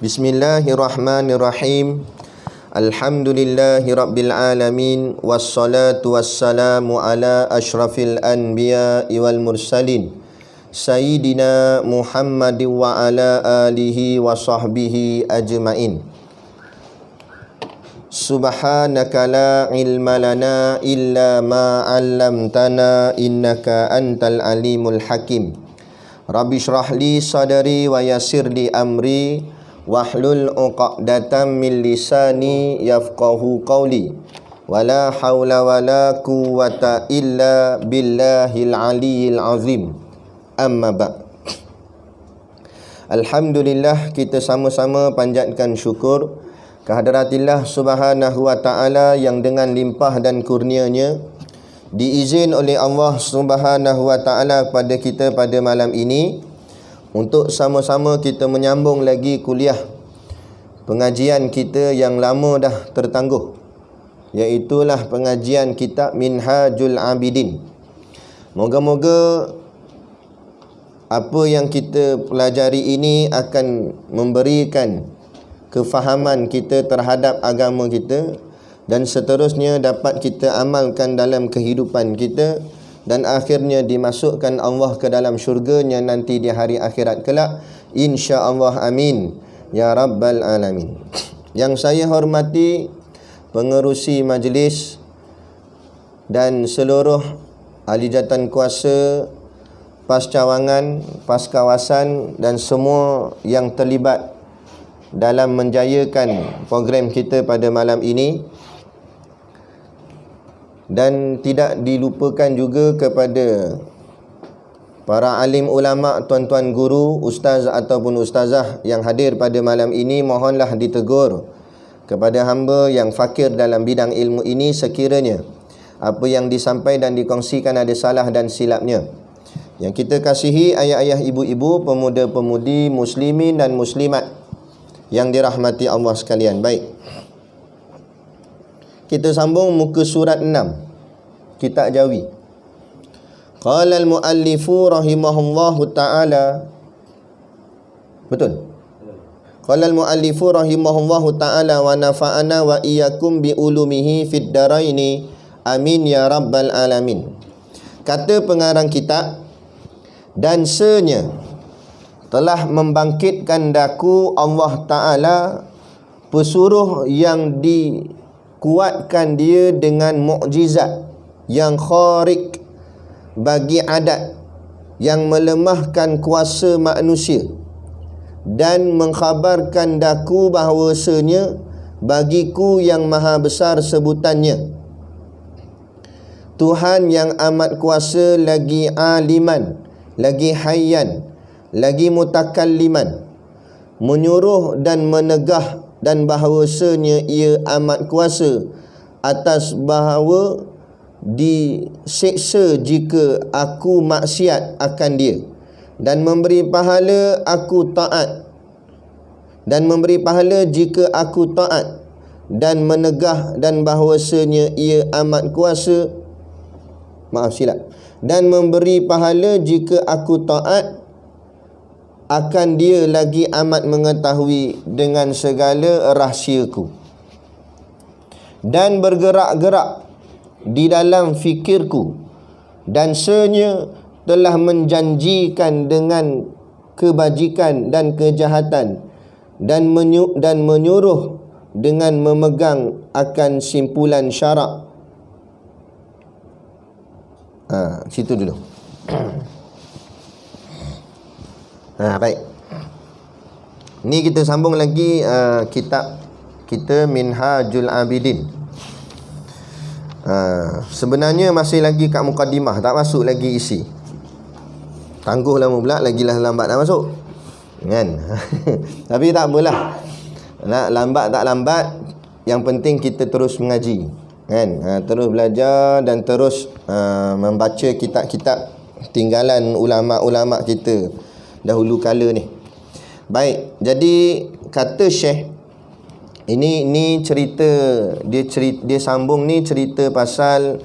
Bismillahirrahmanirrahim. Alhamdulillahi rabbil alamin. Wassalatu wassalamu ala ashrafil anbiya'i wal mursalin Sayyidina Muhammadin wa ala alihi wa sahbihi ajma'in. Subhanaka la ilma lana illa ma 'allamtana innaka antal alimul hakim. Rabbi shrah li sadri wa yassir li amri wahlul 'uqdatam min lisani yafqahu qawli. Wala haula wala quwwata illa billahil aliyyil azim. Amma ba'. Alhamdulillah, kita sama-sama panjatkan syukur kehadaratillah subhanahu wa ta'ala yang dengan limpah dan kurnianya diizin oleh Allah subhanahu wa ta'ala kepada kita pada malam ini untuk sama-sama kita menyambung lagi kuliah pengajian kita yang lama dah tertangguh, iaitulah pengajian kitab Minhajul Abidin. Moga-moga apa yang kita pelajari ini akan memberikan kefahaman kita terhadap agama kita dan seterusnya dapat kita amalkan dalam kehidupan kita dan akhirnya dimasukkan Allah ke dalam syurganya nanti di hari akhirat kelak, insya-Allah, amin ya rabbal alamin. Yang saya hormati pengerusi majlis dan seluruh ahli jawatan kuasa, pascawangan, paskawasan dan semua yang terlibat dalam menjayakan program kita pada malam ini. Dan tidak dilupakan juga kepada para alim ulama, tuan-tuan guru, ustaz ataupun ustazah yang hadir pada malam ini. Mohonlah ditegur kepada hamba yang fakir dalam bidang ilmu ini sekiranya apa yang disampaikan dan dikongsikan ada salah dan silapnya. Yang kita kasihi ayah-ayah, ibu-ibu, pemuda-pemudi, muslimin dan muslimat yang dirahmati Allah sekalian. Baik, kita sambung muka surat 6 kitab Jawi. Qala al-muallifu rahimahullahu ta'ala. Betul? Qala al-muallifu rahimahullahu ta'ala wa nafa'ana wa iyyakum bi ulumihi fid daraini amin ya rabbal alamin. Kata pengarang kitab, dan senya telah membangkitkan daku Allah Ta'ala pesuruh yang dikuatkan dia dengan mukjizat yang kharik bagi adat, yang melemahkan kuasa manusia, dan mengkhabarkan daku bahawasanya bagiku yang maha besar sebutannya Tuhan yang amat kuasa, lagi aliman, lagi hayyan, lagi mutakalliman, menyuruh dan menegah, dan bahawasanya ia amat kuasa atas bahawa diseksa jika aku maksiat akan dia, dan memberi pahala aku taat, dan memberi pahala jika aku taat, dan menegah, dan bahawasanya ia amat kuasa, dan memberi pahala jika aku taat akan dia, lagi amat mengetahui dengan segala rahsiaku, dan bergerak-gerak di dalam fikirku, dan senya telah menjanjikan dengan kebajikan dan kejahatan, dan menyuruh dengan memegang akan simpulan syarak. Situ dulu. Baik. Ni kita sambung lagi kitab kita Minhajul Abidin. Sebenarnya masih lagi kat mukadimah, tak masuk lagi isi. Tangguh lama pula, lagilah lambat nak masuk, kan? Tapi tak apalah, nak lambat tak lambat, yang penting kita terus mengaji, kan? Terus belajar dan terus membaca kitab-kitab tinggalan ulama-ulama kita dahulu kala ni. Baik, jadi kata Syekh, ini cerita dia sambung ni cerita pasal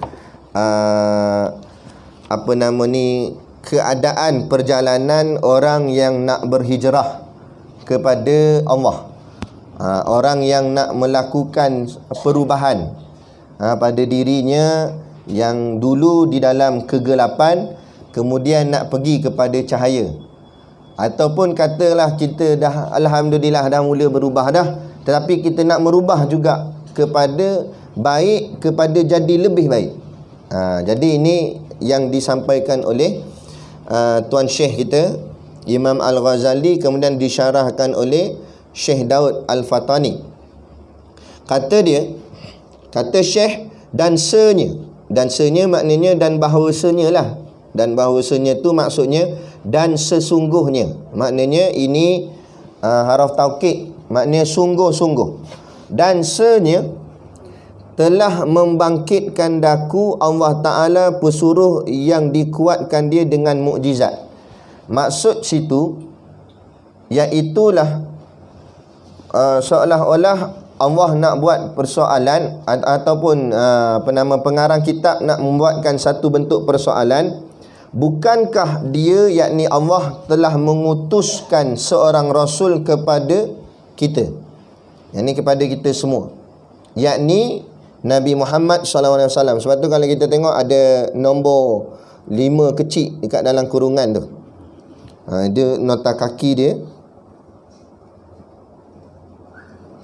keadaan perjalanan orang yang nak berhijrah kepada Allah. Orang yang nak melakukan perubahan pada dirinya yang dulu di dalam kegelapan, kemudian nak pergi kepada cahaya. Ataupun katalah kita dah alhamdulillah dah mula berubah dah, tetapi kita nak merubah juga kepada baik, kepada jadi lebih baik. Jadi ini yang disampaikan oleh Tuan Syekh kita Imam Al-Ghazali, kemudian disyarahkan oleh Syekh Daud Al-Fatani. Kata dia, kata Syekh, dan senya maknanya dan bahawasanya lah. Dan bahawasanya tu maksudnya dan sesungguhnya. Maknanya ini haraf taukid, maknanya sungguh-sungguh. Dan senya telah membangkitkan daku Allah Ta'ala pesuruh yang dikuatkan dia dengan mukjizat. Maksud situ iaitulah seolah-olah Allah nak buat persoalan ataupun pengarang kitab nak membuatkan satu bentuk persoalan. Bukankah dia, yakni Allah, telah mengutuskan seorang Rasul kepada kita, yakni kepada kita semua, yakni Nabi Muhammad SAW. Sebab tu kalau kita tengok ada nombor 5 kecil dekat dalam kurungan tu, dia nota kaki dia.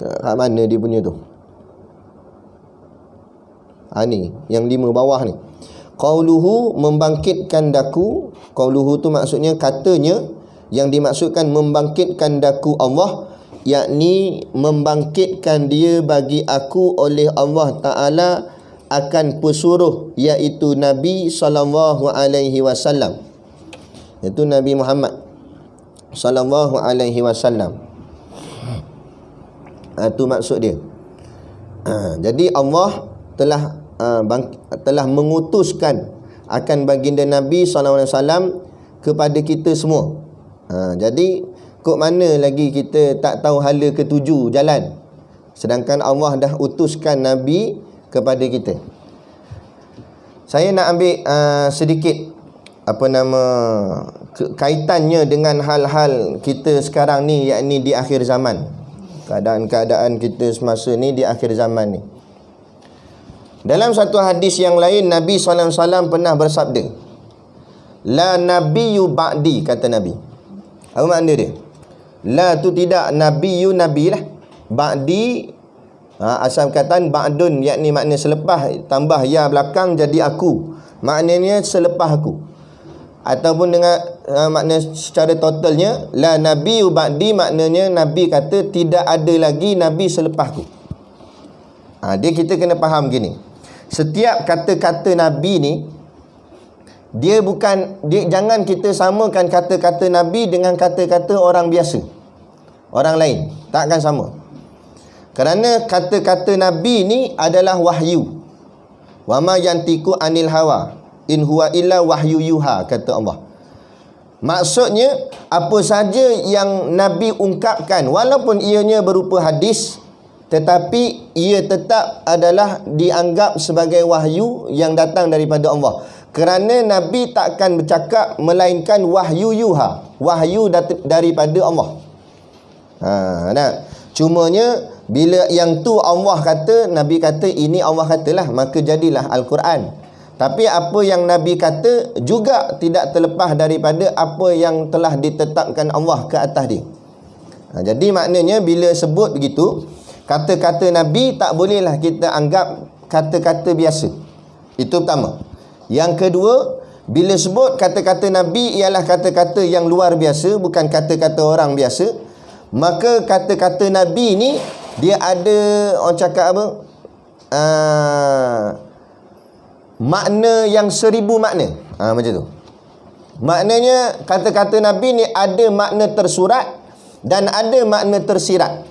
Kat mana dia punya tu? Ni yang 5 bawah ni. Qauluhu, membangkitkan daku. Qauluhu tu maksudnya katanya, yang dimaksudkan membangkitkan daku Allah, yakni membangkitkan dia bagi aku oleh Allah Ta'ala akan pesuruh, iaitu Nabi SAW, iaitu Nabi Muhammad SAW. Itu maksud dia. Jadi Allah telah mengutuskan akan baginda Nabi SAW kepada kita semua. Jadi kok mana lagi kita tak tahu hala ketujuh jalan, sedangkan Allah dah utuskan Nabi kepada kita. Saya nak ambil sedikit kaitannya dengan hal-hal kita sekarang ni, yakni di akhir zaman. Keadaan-keadaan kita semasa ni di akhir zaman ni. Dalam satu hadis yang lain, Nabi SAW pernah bersabda, la nabiyyu ba'di, kata Nabi. Apa makna dia? La tu tidak, nabiyyu nabi lah. Ba'di asal kataan ba'dun, yakni makna selepas, tambah ya belakang jadi aku, maknanya selepas aku. Ataupun dengan makna secara totalnya, la nabiyyu ba'di, maknanya Nabi kata tidak ada lagi Nabi selepasku. Dia kita kena faham gini. Setiap kata-kata Nabi ni, jangan kita samakan kata-kata Nabi dengan kata-kata orang biasa, orang lain. Takkan sama. Kerana kata-kata Nabi ni adalah wahyu. Wa ma yantiqu anil hawa in huwa illa wahyu yuha, kata Allah. Maksudnya, apa saja yang Nabi ungkapkan, walaupun ianya berupa hadis, tetapi ia tetap adalah dianggap sebagai wahyu yang datang daripada Allah. Kerana Nabi takkan bercakap melainkan wahyu yuha, wahyu daripada Allah. Cumanya bila yang tu Allah kata, Nabi kata, ini Allah katalah, maka jadilah Al-Quran. Tapi apa yang Nabi kata juga tidak terlepas daripada apa yang telah ditetapkan Allah ke atas dia. Jadi maknanya bila sebut begitu, kata-kata Nabi tak bolehlah kita anggap kata-kata biasa. Itu pertama. Yang kedua, bila sebut kata-kata Nabi ialah kata-kata yang luar biasa, bukan kata-kata orang biasa, maka kata-kata Nabi ni dia ada, orang cakap apa, makna yang 1000 makna. Macam tu. Maknanya kata-kata Nabi ni ada makna tersurat dan ada makna tersirat.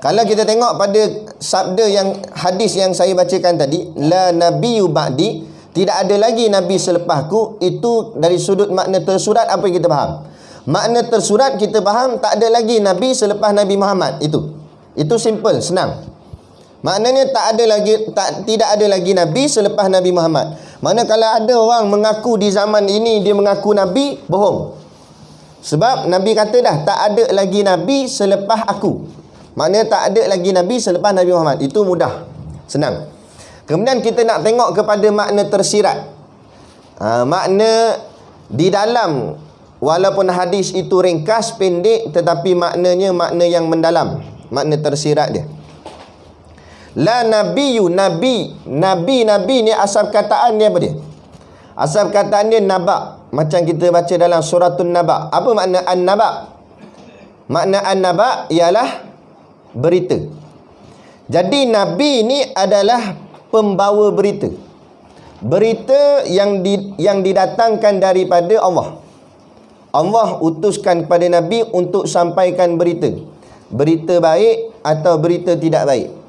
Kalau kita tengok pada sabda yang hadis yang saya bacakan tadi, la nabiyyu ba'di, tidak ada lagi Nabi selepasku, itu dari sudut makna tersurat apa yang kita faham? Makna tersurat kita faham tak ada lagi Nabi selepas Nabi Muhammad. Itu simple, senang. Maknanya tidak ada lagi Nabi selepas Nabi Muhammad. Mana kalau ada orang mengaku di zaman ini dia mengaku Nabi, bohong. Sebab Nabi kata dah tak ada lagi Nabi selepas aku. Maknanya tak ada lagi Nabi selepas Nabi Muhammad. Itu mudah, senang. Kemudian kita nak tengok kepada makna tersirat. Makna di dalam, walaupun hadis itu ringkas, pendek, tetapi maknanya makna yang mendalam. Makna tersirat dia. La nabiyyu, nabi ni asal kataan dia apa dia? Asal kataan dia naba. Macam kita baca dalam suratun Naba. Apa makna an-naba? Makna an-naba ialah berita. Jadi Nabi ni adalah pembawa berita. Berita yang didatangkan daripada Allah. Allah utuskan kepada Nabi untuk sampaikan berita. Berita baik atau berita tidak baik.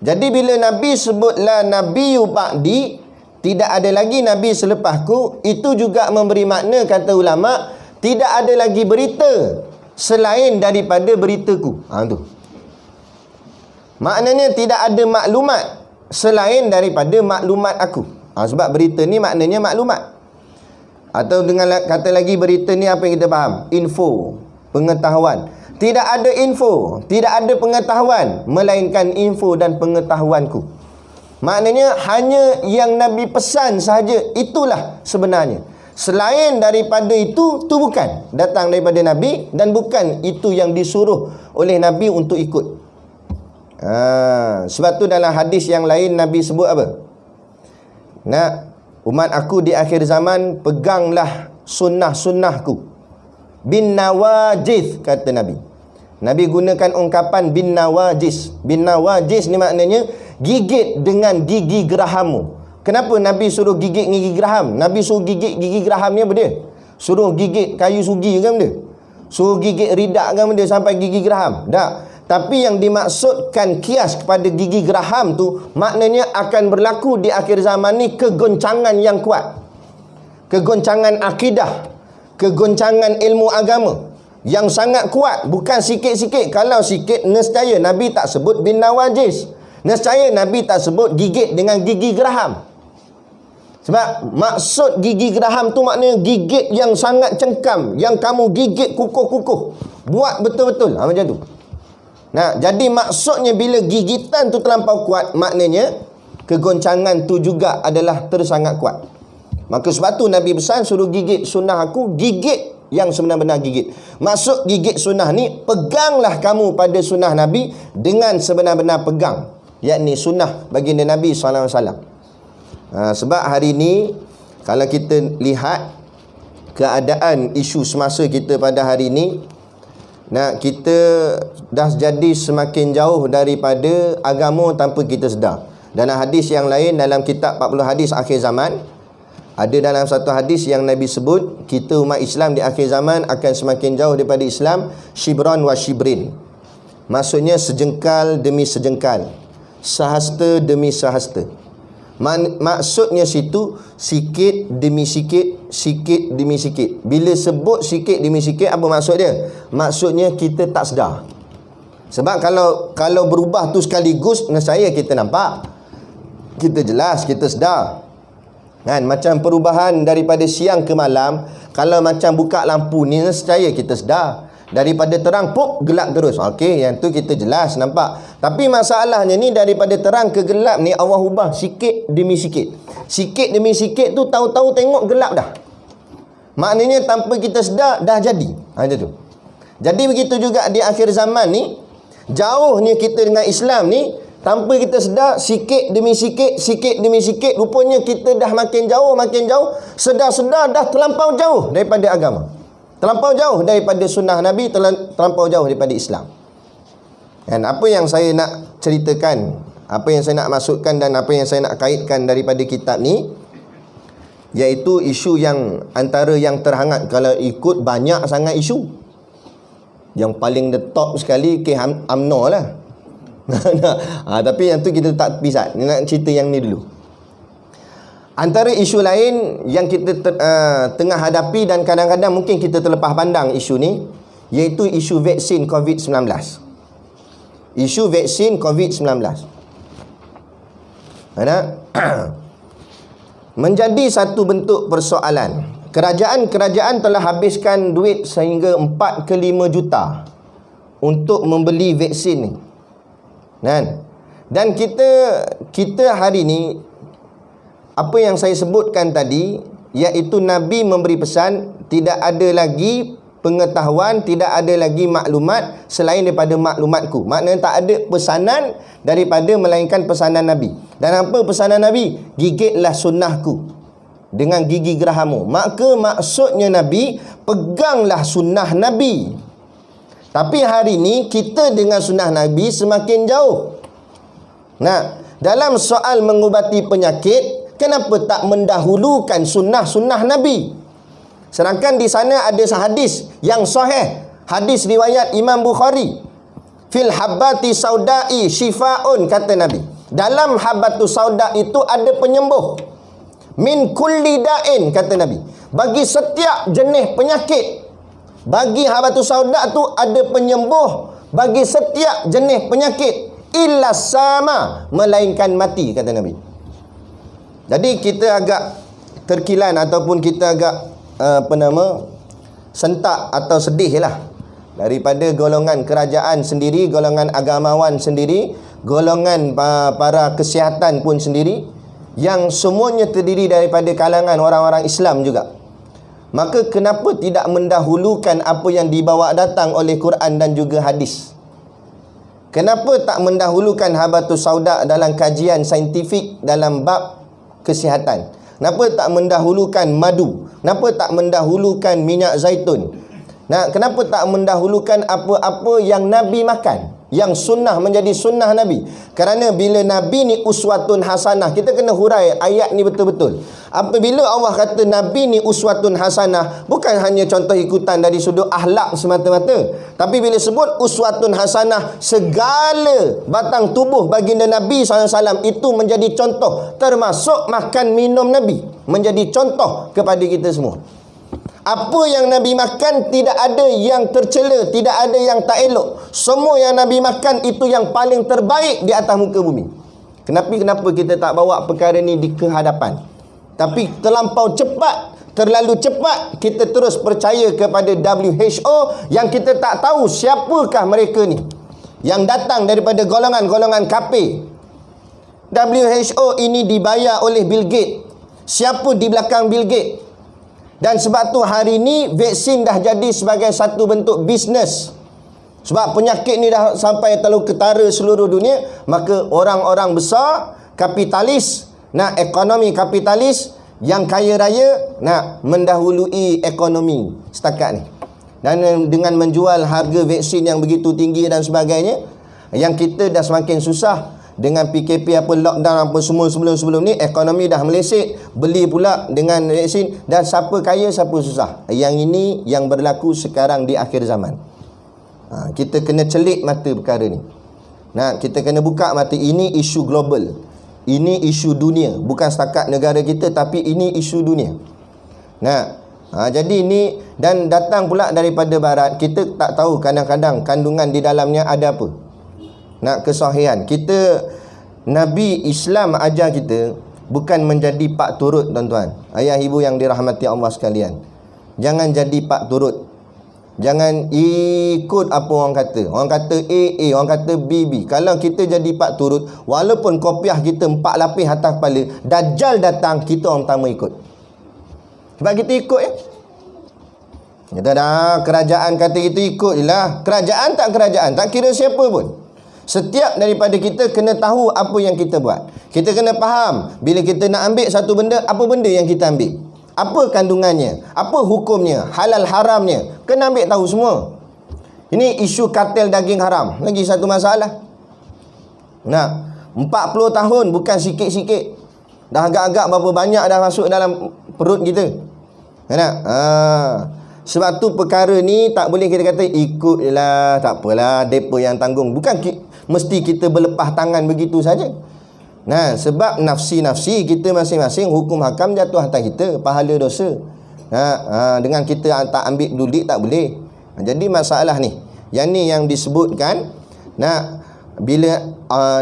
Jadi bila Nabi sebut la nabiyyu ba'di, tidak ada lagi Nabi selepasku, itu juga memberi makna, kata ulama, tidak ada lagi berita selain daripada beritaku. Tu. Maknanya tidak ada maklumat selain daripada maklumat aku. Sebab berita ni maknanya maklumat. Atau dengan kata lagi, berita ni apa yang kita faham? Info, pengetahuan. Tidak ada info, tidak ada pengetahuan, melainkan info dan pengetahuanku. Maknanya hanya yang Nabi pesan sahaja, itulah sebenarnya. Selain daripada itu bukan datang daripada Nabi, dan bukan itu yang disuruh oleh Nabi untuk ikut. Sebab tu dalam hadis yang lain Nabi sebut apa? Umat aku di akhir zaman, peganglah sunnah-sunnahku bin nawajis, kata Nabi. Nabi gunakan ungkapan bin nawajis. Bin nawajis ni maknanya gigit dengan gigi gerahammu. Kenapa Nabi suruh gigit gigi geraham? Nabi suruh gigit gigi geraham ni apa dia? Suruh gigit kayu sugi ke benda? Suruh gigit ridak ke benda sampai gigi geraham? Tak. Tapi yang dimaksudkan kias kepada gigi geraham tu, maknanya akan berlaku di akhir zaman ni kegoncangan yang kuat. Kegoncangan akidah, kegoncangan ilmu agama yang sangat kuat, bukan sikit-sikit. Kalau sikit, nescaya Nabi tak sebut bin nawajis. Nescaya Nabi tak sebut gigit dengan gigi geraham. Sebab maksud gigi geraham tu maknanya gigit yang sangat cengkam, yang kamu gigit kukuh-kukuh, buat betul-betul. Macam tu. Jadi maksudnya bila gigitan tu terlampau kuat, maknanya kegoncangan tu juga adalah tersangat kuat. Maka sebab tu Nabi pesan suruh gigit sunnah aku, gigit yang sebenar-benar gigit. Maksud gigit sunnah ni, peganglah kamu pada sunnah Nabi dengan sebenar-benar pegang, yakni sunnah baginda Nabi SAW. Sebab hari ni kalau kita lihat keadaan isu semasa kita pada hari ni, kita dah jadi semakin jauh daripada agama tanpa kita sedar. Dalam hadis yang lain, dalam kitab 40 hadis akhir zaman, ada dalam satu hadis yang Nabi sebut, kita umat Islam di akhir zaman akan semakin jauh daripada Islam, shibran wa shibrin. Maksudnya sejengkal demi sejengkal, sahasta demi sahasta. Maksudnya situ sikit demi sikit, sikit demi sikit. Bila sebut sikit demi sikit, apa maksud dia? Maksudnya kita tak sedar. Sebab kalau berubah tu sekaligus, nescaya kita nampak, kita jelas, kita sedar. Macam perubahan daripada siang ke malam, kalau macam buka lampu ni, nescaya kita sedar. Daripada terang, gelap terus. Okey, yang tu kita jelas nampak. Tapi masalahnya ni, daripada terang ke gelap ni, Allah ubah sikit demi sikit. Sikit demi sikit tu, tahu-tahu tengok gelap dah. Maknanya tanpa kita sedar, dah jadi. Macam tu. Jadi begitu juga di akhir zaman ni, jauhnya kita dengan Islam ni, tanpa kita sedar, sikit demi sikit, sikit demi sikit, rupanya kita dah makin jauh, sedar-sedar dah terlampau jauh daripada agama. Terlampau jauh daripada sunnah Nabi, terlampau jauh daripada Islam. Dan apa yang saya nak ceritakan, apa yang saya nak masukkan dan apa yang saya nak kaitkan daripada kitab ni, iaitu isu yang antara yang terhangat. Kalau ikut banyak sangat isu, yang paling the top sekali UMNO lah. Tapi yang tu kita tak pisah. Nak cerita yang ni dulu. Antara isu lain yang kita tengah hadapi dan kadang-kadang mungkin kita terlepas pandang isu ni, iaitu isu vaksin COVID-19. Isu vaksin COVID-19. Menjadi satu bentuk persoalan. Kerajaan telah habiskan duit sehingga 4 ke 5 juta untuk membeli vaksin ni. Kan? Dan kita hari ni, apa yang saya sebutkan tadi, iaitu Nabi memberi pesan, tidak ada lagi pengetahuan, tidak ada lagi maklumat selain daripada maklumatku. Maknanya tak ada pesanan daripada melainkan pesanan Nabi. Dan apa pesanan Nabi? Gigitlah sunnahku dengan gigi gerahamu. Maka maksudnya Nabi, peganglah sunnah Nabi. Tapi hari ni kita dengan sunnah Nabi semakin jauh. Nah, dalam soal mengubati penyakit, kenapa tak mendahulukan sunnah-sunnah Nabi? Sedangkan di sana ada hadis yang sahih, hadis riwayat Imam Bukhari. Fil habbati saudai shifaun, kata Nabi. Dalam habbatu sauda itu ada penyembuh. Min kulli da'in, kata Nabi. Bagi setiap jenis penyakit. Bagi habbatu sauda tu ada penyembuh bagi setiap jenis penyakit. Illa sama, melainkan mati, kata Nabi. Jadi kita agak terkilan ataupun kita agak sentak atau sedih lah daripada golongan kerajaan sendiri, golongan agamawan sendiri, golongan para kesihatan pun sendiri, yang semuanya terdiri daripada kalangan orang-orang Islam juga. Maka kenapa tidak mendahulukan apa yang dibawa datang oleh Quran dan juga hadis? Kenapa tak mendahulukan habatus sauda dalam kajian saintifik dalam bab kesihatan? Kenapa tak mendahulukan madu? Kenapa tak mendahulukan minyak zaitun? Nah, kenapa tak mendahulukan apa-apa yang Nabi makan? Yang sunnah menjadi sunnah Nabi. Kerana bila Nabi ni uswatun hasanah, kita kena hurai ayat ni betul-betul. Apabila Allah kata Nabi ni uswatun hasanah, bukan hanya contoh ikutan dari sudut akhlak semata-mata, tapi bila sebut uswatun hasanah, segala batang tubuh baginda Nabi SAW itu menjadi contoh, termasuk makan minum Nabi menjadi contoh kepada kita semua. Apa yang Nabi makan tidak ada yang tercela, tidak ada yang tak elok. Semua yang Nabi makan itu yang paling terbaik di atas muka bumi. Kenapa kita tak bawa perkara ni di kehadapan? Tapi terlampau cepat, terlalu cepat kita terus percaya kepada WHO yang kita tak tahu siapakah mereka ni, yang datang daripada golongan-golongan kafir. WHO ini dibayar oleh Bill Gates. Siapa di belakang Bill Gates? Dan sebab tu hari ni vaksin dah jadi sebagai satu bentuk bisnes. Sebab penyakit ni dah sampai terlalu ketara seluruh dunia, maka orang-orang besar, kapitalis, ekonomi kapitalis yang kaya raya nak mendahului ekonomi setakat ni. Dan dengan menjual harga vaksin yang begitu tinggi dan sebagainya, yang kita dah semakin susah. Dengan PKP apa, lockdown apa semua sebelum ni, ekonomi dah meleset, beli pula dengan vaksin, dan siapa kaya siapa susah. Yang ini yang berlaku sekarang di akhir zaman. Kita kena celik mata perkara ni. Kita kena buka mata. Ini isu global, ini isu dunia, bukan setakat negara kita, tapi ini isu dunia. Jadi ini, dan datang pula daripada barat. Kita tak tahu kadang-kadang kandungan di dalamnya ada apa. Kesahihan kita, Nabi Islam ajar kita bukan menjadi pak turut, tuan-tuan, ayah ibu yang dirahmati Allah sekalian. Jangan jadi pak turut. Jangan ikut apa orang kata. Orang kata A, orang kata B. Kalau kita jadi pak turut, walaupun kopiah kita 4 lapis atas kepala, Dajjal datang, kita orang pertama ikut. Sebab kita ikut kita dah, kerajaan kata kita ikut je lah. Kerajaan tak kira siapa pun. Setiap daripada kita kena tahu apa yang kita buat. Kita kena faham, bila kita nak ambil satu benda, apa benda yang kita ambil, apa kandungannya, apa hukumnya, halal haramnya, kena ambil tahu semua. Ini isu kartel daging haram, lagi satu masalah. 40 tahun bukan sikit-sikit. Dah agak-agak berapa banyak dah masuk dalam perut kita. Sebab tu perkara ni tak boleh kita kata ikut je lah, tak apalah, depa yang tanggung. Bukan mesti kita berlepas tangan begitu saja. Sebab nafsi-nafsi kita masing-masing, hukum hakam jatuh atas kita, pahala dosa. Dengan kita tak ambil duit tak boleh. Jadi masalah ni, yang ni yang disebutkan, bila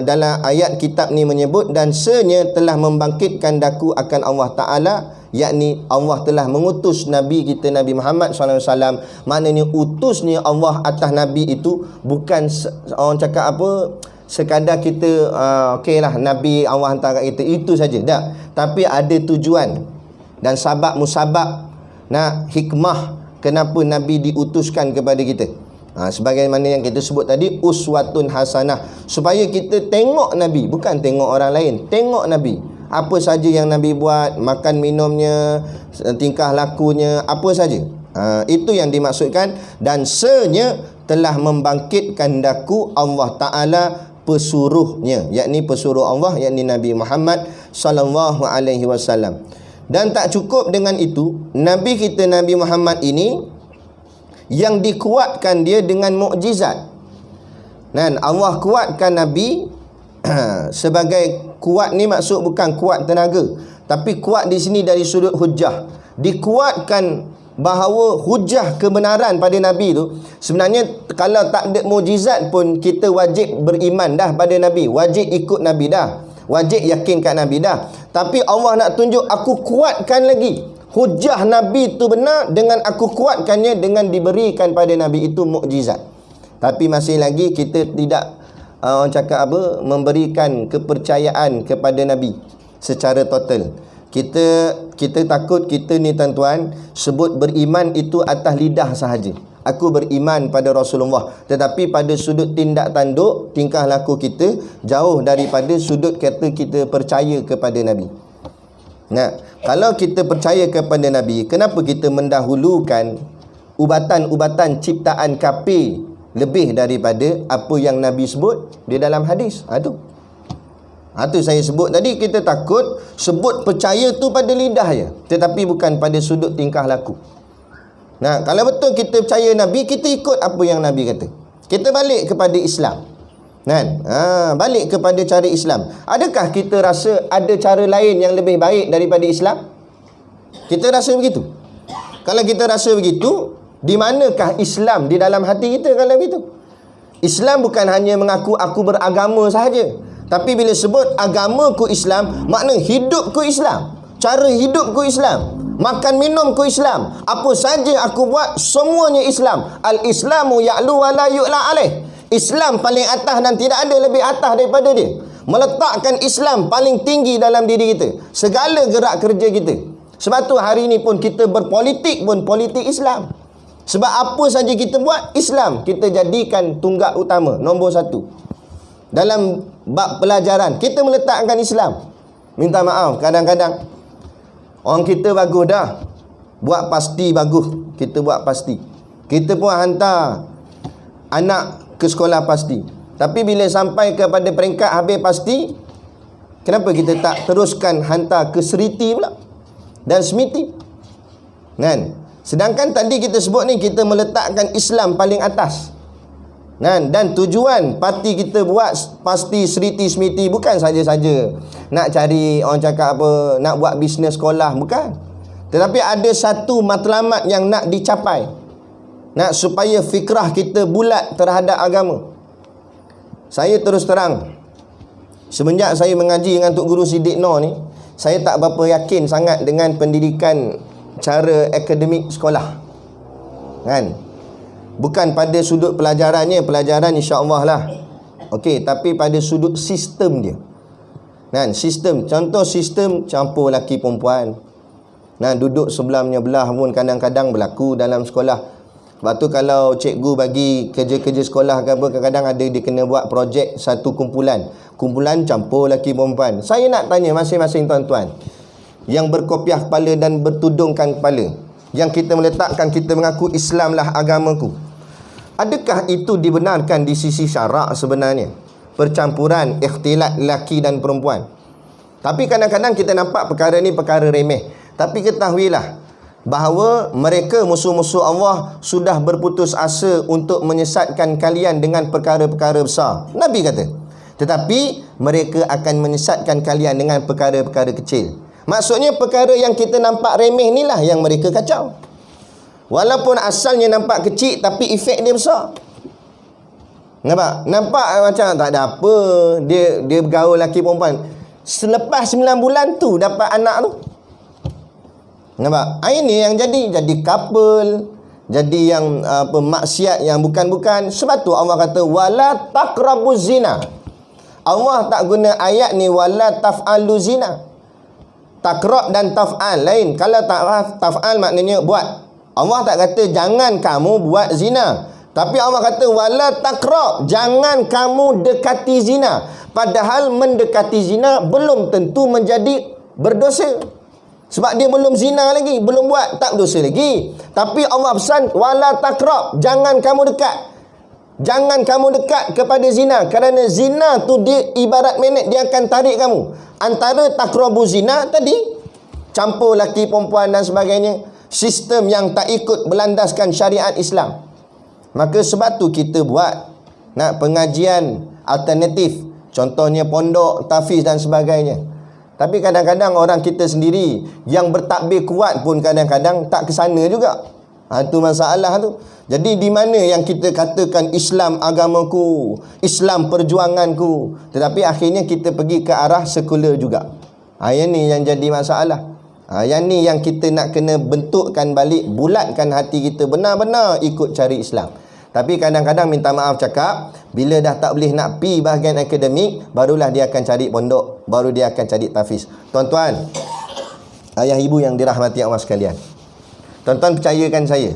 dalam ayat kitab ni menyebut, dan senyata telah membangkitkan daku akan Allah Ta'ala yakni Allah telah mengutus Nabi kita Nabi Muhammad SAW. Maknanya utusnya Allah atas Nabi itu bukan orang cakap apa, sekadar kita okeylah Nabi Allah hantar kat kita, itu saja. Tak. Tapi ada tujuan dan sabab musabab, hikmah kenapa Nabi diutuskan kepada kita. Sebagaimana yang kita sebut tadi, uswatun hasanah, supaya kita tengok Nabi, bukan tengok orang lain, tengok Nabi. Apa saja yang Nabi buat, makan minumnya, tingkah lakunya, apa saja. Itu yang dimaksudkan. Dan senya telah membangkitkan daku Allah Ta'ala pesuruhnya, yakni pesuruh Allah, yakni Nabi Muhammad sallallahu alaihi wasallam. Dan tak cukup dengan itu, Nabi kita Nabi Muhammad ini yang dikuatkan dia dengan mukjizat. Dan Allah kuatkan Nabi sebagai kuat ni maksud bukan kuat tenaga, tapi kuat di sini dari sudut hujah. Dikuatkan bahawa hujah kebenaran pada Nabi tu, sebenarnya kalau tak ada mukjizat pun kita wajib beriman dah pada Nabi, wajib ikut Nabi dah, wajib yakin kat Nabi dah. Tapi Allah nak tunjuk, aku kuatkan lagi hujah Nabi tu benar dengan aku kuatkannya dengan diberikan pada Nabi itu mukjizat. Tapi masih lagi kita tidak orang cakap apa, memberikan kepercayaan kepada Nabi secara total. Kita takut kita ni tuan-tuan sebut beriman itu atas lidah sahaja. Aku beriman pada Rasulullah, tetapi pada sudut tindak tanduk, tingkah laku kita jauh daripada sudut kata kita percaya kepada Nabi. Kalau kita percaya kepada Nabi, kenapa kita mendahulukan ubatan-ubatan ciptaan kafir lebih daripada apa yang Nabi sebut di dalam hadis? Itu saya sebut tadi, kita takut sebut percaya tu pada lidah je, tetapi bukan pada sudut tingkah laku. Kalau betul kita percaya Nabi, kita ikut apa yang Nabi kata. Kita balik kepada Islam. Balik kepada cara Islam. Adakah kita rasa ada cara lain yang lebih baik daripada Islam? Kita rasa begitu? Kalau kita rasa begitu, di manakah Islam di dalam hati kita kalau begitu? Islam bukan hanya mengaku aku beragama sahaja, tapi bila sebut agamaku Islam, makna hidupku Islam, cara hidupku Islam, makan minumku Islam, apa saja aku buat semuanya Islam. Al-Islamu ya'lu wa la yu'la alaih. Islam paling atas dan tidak ada lebih atas daripada dia. Meletakkan Islam paling tinggi dalam diri kita, segala gerak kerja kita. Sebab tu hari ni pun kita berpolitik pun politik Islam. Sebab apa saja kita buat, Islam kita jadikan tunggak utama, nombor satu. Dalam bab pelajaran, kita meletakkan Islam. Minta maaf, kadang-kadang orang kita bagus dah, buat pasti bagus, kita buat pasti. Kita pun hantar anak ke sekolah pasti. Tapi bila sampai kepada peringkat habis pasti, kenapa kita tak teruskan hantar ke seriti pula dan semiti? Sedangkan tadi kita sebut ni, kita meletakkan Islam paling atas. Dan tujuan parti kita buat pasti seriti semiti bukan saja-saja nak cari orang cakap apa, nak buat bisnes sekolah, bukan. Tetapi ada satu matlamat yang nak dicapai, supaya fikrah kita bulat terhadap agama. Saya terus terang, semenjak saya mengaji dengan Tok Guru Siddiq Noor ni, saya tak berapa yakin sangat dengan pendidikan cara akademik sekolah. Bukan pada sudut pelajarannya, pelajaran insya-Allah lah okey, tapi pada sudut sistem dia. Sistem, contoh sistem campur lelaki perempuan. Duduk sebelah menyebelah pun kadang-kadang berlaku dalam sekolah. Sebab tu kalau cikgu bagi kerja-kerja sekolah ke apa, kadang-kadang ada dia kena buat projek satu kumpulan campur lelaki perempuan. Saya nak tanya masing-masing tuan-tuan yang berkopiah kepala dan bertudungkan kepala, yang kita meletakkan, kita mengaku Islamlah agamaku, adakah itu dibenarkan di sisi syarak sebenarnya? Percampuran, ikhtilat lelaki dan perempuan. Tapi kadang-kadang kita nampak perkara ni perkara remeh. Tapi ketahuilah bahawa mereka musuh-musuh Allah sudah berputus asa untuk menyesatkan kalian dengan perkara-perkara besar. Nabi kata, tetapi mereka akan menyesatkan kalian dengan perkara-perkara kecil. Maksudnya perkara yang kita nampak remeh inilah yang mereka kacau. Walaupun asalnya nampak kecil, tapi efek dia besar. Nampak macam tak ada apa, dia bergaul lelaki perempuan. Selepas 9 bulan tu dapat anak tu. Nampak? Ini yang jadi couple, jadi yang maksiat yang bukan-bukan. Sebab tu Allah kata wala taqrabuz zina. Allah tak guna ayat ni wala taf'alu zina. Takrab dan taf'al lain. Kalau taf'al maknanya buat. Allah tak kata jangan kamu buat zina. Tapi Allah kata wala takrab, jangan kamu dekati zina. Padahal mendekati zina belum tentu menjadi berdosa. Sebab dia belum zina lagi, belum buat, tak berdosa lagi. Tapi Allah pesan wala takrab, jangan kamu dekat. Jangan kamu dekat kepada zina, kerana zina tu dia ibarat magnet, dia akan tarik kamu. Antara takrabu zina tadi, campur laki perempuan dan sebagainya, sistem yang tak ikut berlandaskan syariat Islam. Maka sebab tu kita buat pengajian alternatif, contohnya pondok, tafiz dan sebagainya. Tapi kadang-kadang orang kita sendiri yang bertakbir kuat pun kadang-kadang tak ke sana juga. Itu masalah tu. Jadi di mana yang kita katakan Islam agamaku, Islam perjuanganku, tetapi akhirnya kita pergi ke arah sekular juga. Yang ni yang jadi masalah. Yang ni yang kita nak kena bentukkan balik, bulatkan hati kita benar-benar ikut cari Islam. Tapi kadang-kadang minta maaf cakap, bila dah tak boleh nak pi bahagian akademik, barulah dia akan cari pondok, baru dia akan cari tafiz. Tuan-tuan, ayah ibu yang dirahmati Allah sekalian, tuan-tuan percayakan saya.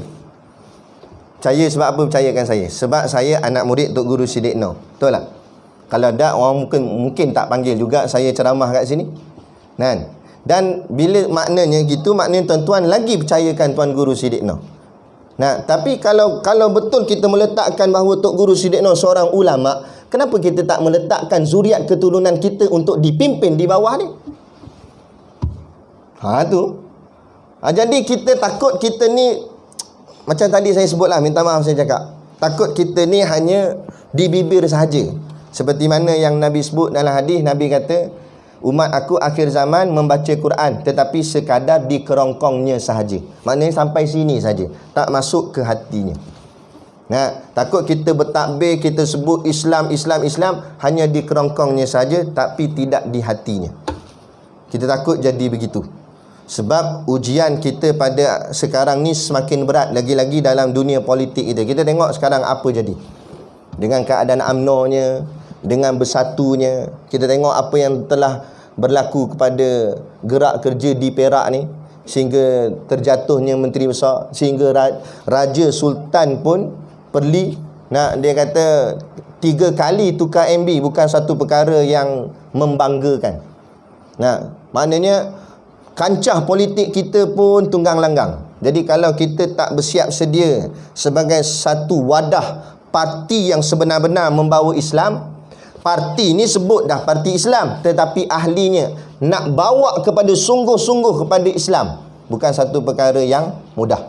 Percaya sebab apa percayakan saya? Sebab saya anak murid Tok Guru Siddiq Noh. Betul tak? Kalau tak, orang mungkin tak panggil juga saya ceramah kat sini. Kan? Dan bila maknanya gitu, maknanya tuan-tuan lagi percayakan Tuan Guru Siddiq Noh. Nah, tapi kalau betul kita meletakkan bahawa Tok Guru Siddiq Noh seorang ulama, kenapa kita tak meletakkan zuriat keturunan kita untuk dipimpin di bawah ni? Tu. Jadi kita takut kita ni, macam tadi saya sebutlah, minta maaf saya cakap, takut kita ni hanya di bibir sahaja. Seperti mana yang Nabi sebut dalam hadis, Nabi kata, umat aku akhir zaman membaca Quran tetapi sekadar di kerongkongnya sahaja. Maknanya sampai sini saja, tak masuk ke hatinya. Takut kita bertakbir, kita sebut Islam, Islam, Islam, hanya di kerongkongnya saja tapi tidak di hatinya. Kita takut jadi begitu. Sebab ujian kita pada sekarang ni semakin berat, lagi-lagi dalam dunia politik kita. Kita tengok sekarang apa jadi. Dengan keadaan UMNO-nya, dengan bersatunya, kita tengok apa yang telah berlaku kepada gerak kerja di Perak ni, sehingga terjatuhnya Menteri Besar, sehingga Raja Sultan pun perli. Dia kata 3 kali tukar MB bukan satu perkara yang membanggakan. Maknanya kancah politik kita pun tunggang langgang. Jadi kalau kita tak bersiap sedia sebagai satu wadah parti yang sebenar-benar membawa Islam, parti ni sebut dah parti Islam, tetapi ahlinya nak bawa kepada sungguh-sungguh kepada Islam bukan satu perkara yang mudah.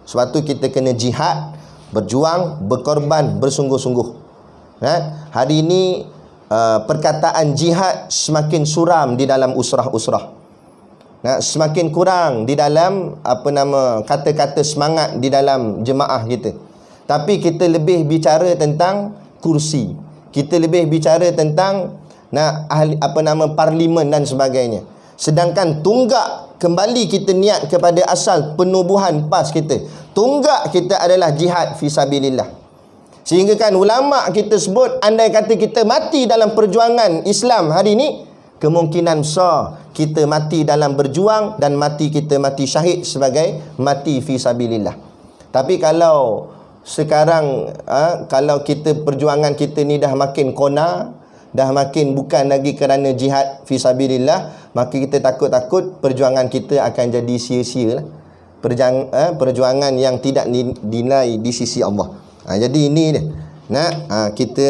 Sebab tu kita kena jihad, berjuang, berkorban, bersungguh-sungguh. Hari ini perkataan jihad semakin suram di dalam usrah-usrah. Semakin kurang di dalam kata-kata semangat di dalam jemaah kita. Tapi kita lebih bicara tentang kursi. Kita lebih bicara tentang parlimen dan sebagainya. Sedangkan tunggak kembali kita niat kepada asal penubuhan PAS kita. Tunggak kita adalah jihad fisabilillah. Sehingga kan ulama kita sebut, andai kata kita mati dalam perjuangan Islam hari ini, kemungkinan besar kita mati dalam berjuang dan kita mati syahid sebagai mati fisabilillah. Tapi kalau sekarang kalau kita perjuangan kita ni dah makin kona, dah makin bukan lagi kerana jihad fisabilillah, maka kita takut-takut perjuangan kita akan jadi sia-sia lah. Perjuangan yang tidak dinilai di sisi Allah. Jadi ini dia. Kita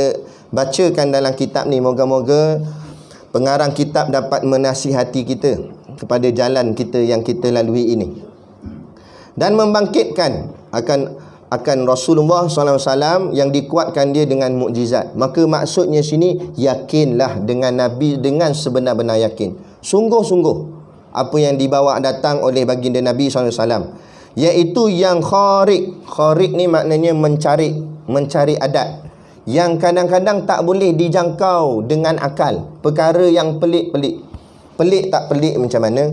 bacakan dalam kitab ni, moga-moga pengarang kitab dapat menasihati kita kepada jalan kita yang kita lalui ini, dan membangkitkan akan Rasulullah SAW yang dikuatkan dia dengan mukjizat. Maka maksudnya sini, yakinlah dengan Nabi dengan sebenar-benar yakin, sungguh-sungguh apa yang dibawa datang oleh baginda Nabi SAW, iaitu yang kharik ni maknanya mencari adat, yang kadang-kadang tak boleh dijangkau dengan akal, perkara yang pelik tak pelik macam mana.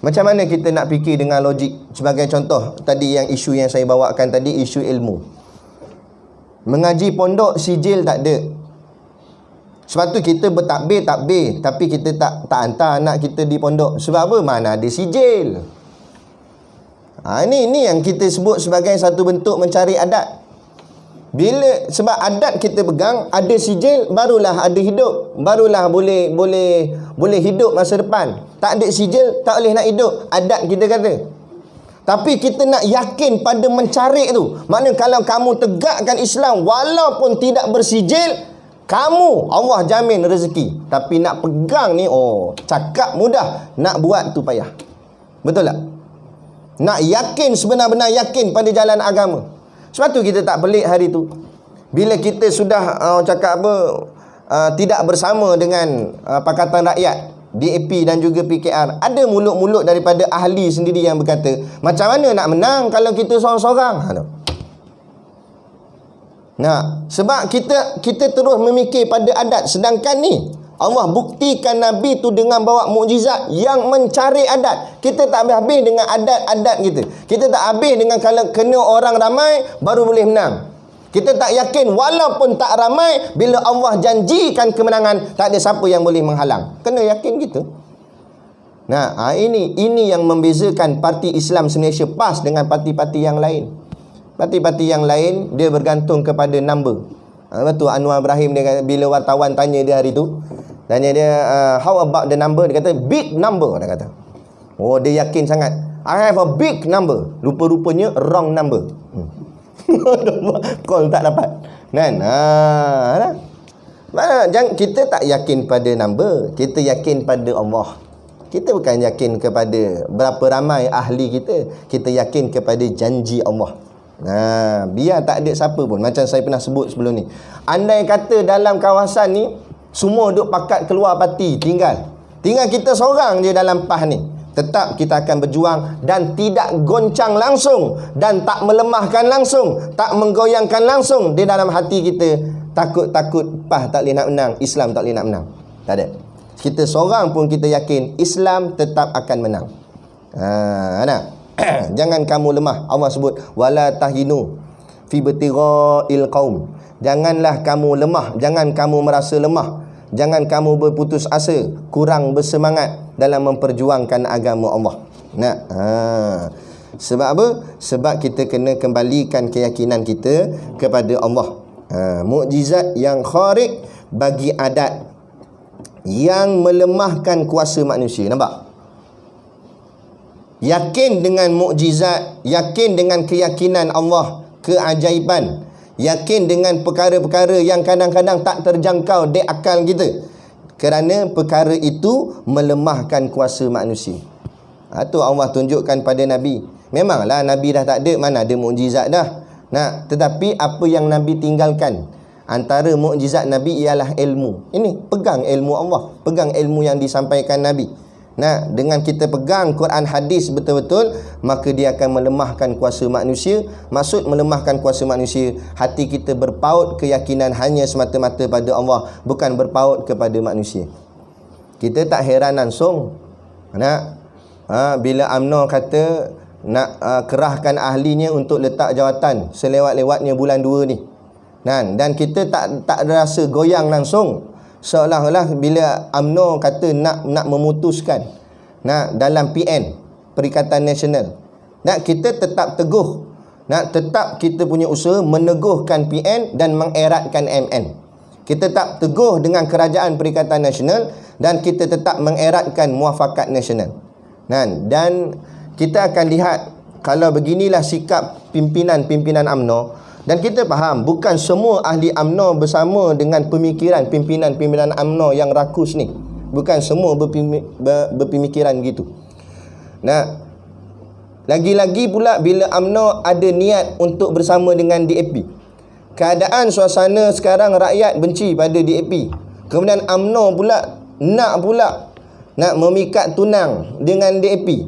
Macam mana kita nak fikir dengan logik? Sebagai contoh, tadi yang isu yang saya bawakan tadi, isu ilmu. Mengaji pondok, sijil tak ada. Sebab tu kita bertakbir, tapi kita tak hantar anak kita di pondok. Sebab apa? Mana ada sijil. Ini yang kita sebut sebagai satu bentuk mencari adat. Sebab adat kita pegang, ada sijil, barulah ada hidup, barulah boleh hidup masa depan. Tak ada sijil, tak boleh nak hidup. Adat kita kata. Tapi kita nak yakin pada mencari tu. Maknanya kalau kamu tegakkan Islam walaupun tidak bersijil, kamu Allah jamin rezeki. Tapi nak pegang ni, cakap mudah, nak buat tu payah. Betul tak? Nak yakin, sebenar-benar yakin pada jalan agama. Sebab tu kita tak pelik hari tu, bila kita sudah tidak bersama dengan Pakatan Rakyat, DAP dan juga PKR, ada mulut-mulut daripada ahli sendiri yang berkata, macam mana nak menang kalau kita seorang-seorang? Sebab kita terus memikir pada adat. Sedangkan ni Allah buktikan Nabi tu dengan bawa mukjizat yang mencari adat. Kita tak habis-habis dengan adat-adat kita. Kita tak habis dengan kalau kena orang ramai baru boleh menang. Kita tak yakin walaupun tak ramai, bila Allah janjikan kemenangan, tak ada siapa yang boleh menghalang. Kena yakin gitu. Ini yang membezakan parti Islam Malaysia PAS dengan parti-parti yang lain. Parti-parti yang lain dia bergantung kepada number. Betul Anwar Ibrahim dia kata, bila wartawan tanya dia hari tu, tanya dia how about the number, dia kata big number, dia kata. Dia yakin sangat. I have a big number. Rupa-rupanya wrong number. Call tak dapat. Kan? Kita tak yakin pada number, kita yakin pada Allah. Kita bukan yakin kepada berapa ramai ahli kita, kita yakin kepada janji Allah. Biar tak ada siapa pun, macam saya pernah sebut sebelum ni, andai kata dalam kawasan ni semua duk pakat keluar parti, tinggal kita seorang je dalam PAS ni, tetap kita akan berjuang dan tidak goncang langsung dan tak melemahkan langsung, tak menggoyangkan langsung di dalam hati kita. Takut PAS tak boleh nak menang, Islam tak boleh nak menang. Tak ada. Kita seorang pun kita yakin Islam tetap akan menang. Jangan kamu lemah. Allah sebut wala tahinu fi ibtira'il qaum. Janganlah kamu lemah, jangan kamu merasa lemah, jangan kamu berputus asa, kurang bersemangat dalam memperjuangkan agama Allah. Sebab apa? Sebab kita kena kembalikan keyakinan kita kepada Allah. Mukjizat yang kharik bagi adat yang melemahkan kuasa manusia. Nampak? Yakin dengan mukjizat, yakin dengan keyakinan Allah, keajaiban, yakin dengan perkara-perkara yang kadang-kadang tak terjangkau di akal kita, kerana perkara itu melemahkan kuasa manusia. Itu Allah tunjukkan pada Nabi. Memanglah Nabi dah tak ada, mana ada mukjizat dah. Tetapi apa yang Nabi tinggalkan, antara mukjizat Nabi ialah ilmu. Ini pegang ilmu Allah, pegang ilmu yang disampaikan Nabi. Dengan kita pegang Quran hadis betul-betul, maka dia akan melemahkan kuasa manusia. Maksud melemahkan kuasa manusia, hati kita berpaut keyakinan hanya semata-mata pada Allah, bukan berpaut kepada manusia. Kita tak heran langsung bila UMNO kata nak kerahkan ahlinya untuk letak jawatan selewat-lewatnya bulan 2 ni. Dan kita tak rasa goyang langsung, seolah-olah bila UMNO kata nak memutuskan dalam PN, Perikatan Nasional, kita tetap teguh, tetap kita punya usaha meneguhkan PN dan mengeratkan MN. Kita tetap teguh dengan Kerajaan Perikatan Nasional dan kita tetap mengeratkan Muafakat Nasional. Dan kita akan lihat kalau beginilah sikap pimpinan-pimpinan UMNO. Dan kita faham, bukan semua ahli UMNO bersama dengan pemikiran pimpinan-pimpinan UMNO yang rakus ni. Bukan semua berpemikiran gitu. Lagi-lagi pula bila UMNO ada niat untuk bersama dengan DAP. Keadaan suasana sekarang rakyat benci pada DAP. Kemudian UMNO pula nak memikat tunang dengan DAP.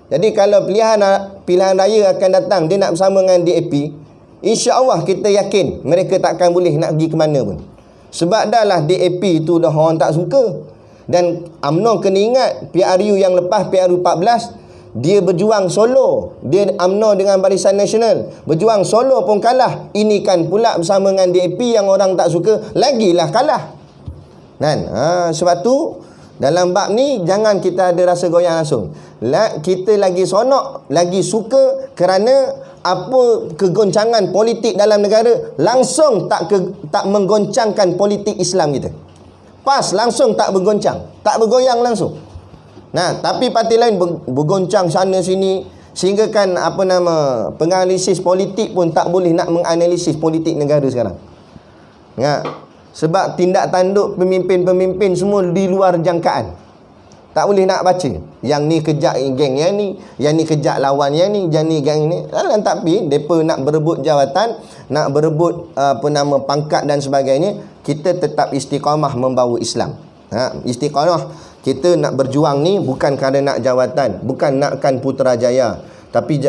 Jadi kalau pilihan raya akan datang, dia nak bersama dengan DAP, insya-Allah kita yakin mereka takkan boleh nak pergi ke mana pun. Sebab dah lah DAP tu dah orang tak suka. Dan UMNO kena ingat, PRU yang lepas, PRU 14, dia berjuang solo. Dia UMNO dengan Barisan Nasional berjuang solo pun kalah. Ini kan pula bersama dengan DAP yang orang tak suka, lagilah kalah. Kan? Sebab tu dalam bab ni jangan kita ada rasa goyang langsung. Kita lagi sonok, lagi suka kerana apa kegoncangan politik dalam negara langsung tak menggoncangkan politik Islam kita. PAS langsung tak bergoncang, tak bergoyang langsung. Nah, tapi parti lain bergoncang sana sini, sehingga kan penganalisis politik pun tak boleh nak menganalisis politik negara sekarang. Sebab tindak tanduk pemimpin-pemimpin semua di luar jangkaan. Tak boleh nak baca. Yang ni kejak geng yang ni, yang ni kejak lawan yang ni, yang ni geng ni. Tapi mereka nak berebut jawatan, nak berebut pangkat dan sebagainya, kita tetap istiqamah membawa Islam. Istiqamah kita nak berjuang ni bukan kerana nak jawatan, bukan nakkan Putrajaya, tapi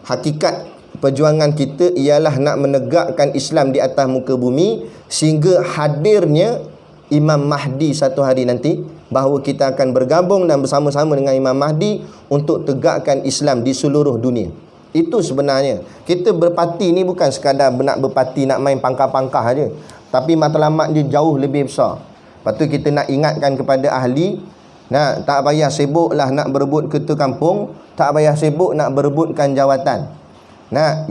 hakikat perjuangan kita ialah nak menegakkan Islam di atas muka bumi, sehingga hadirnya Imam Mahdi satu hari nanti, bahawa kita akan bergabung dan bersama-sama dengan Imam Mahdi untuk tegakkan Islam di seluruh dunia. Itu sebenarnya. Kita berparti ni bukan sekadar nak berparti, nak main pangkah-pangkah aja, tapi matlamat dia jauh lebih besar. Lepas tu kita nak ingatkan kepada ahli, tak payah sibuklah nak berebut ketua kampung, tak payah sibuk nak berebutkan jawatan.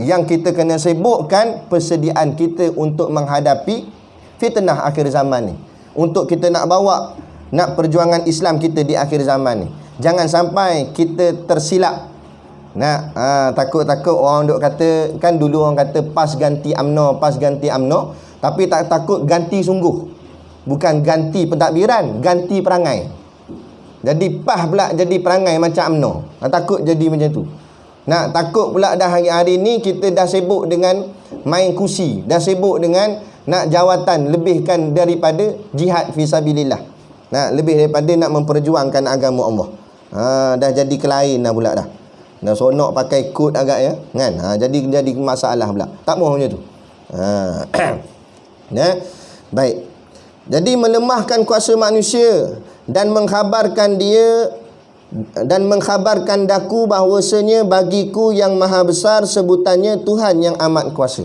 Yang kita kena sibukkan persediaan kita untuk menghadapi fitnah akhir zaman ni. Untuk kita nak bawa nak perjuangan Islam kita di akhir zaman ni. Jangan sampai kita tersilap. Takut-takut orang duk kata, kan dulu orang kata PAS ganti UMNO, PAS ganti UMNO, tapi tak takut ganti sungguh. Bukan ganti pentadbiran, ganti perangai. Jadi PAS pula jadi perangai macam UMNO. Takut jadi macam tu. Takut pula dah hari ni kita dah sibuk dengan main kursi, dah sibuk dengan nak jawatan, lebihkan daripada jihad fisabilillah. Lebih daripada nak memperjuangkan agama Allah. Dah jadi kelain dah pula dah. Dah sonok pakai kod agak ya, kan? Jadi masalah pula. Tak mahu macam tu. Baik. Jadi melemahkan kuasa manusia dan mengkhabarkan daku bahawasanya bagiku yang maha besar sebutannya Tuhan yang amat kuasa.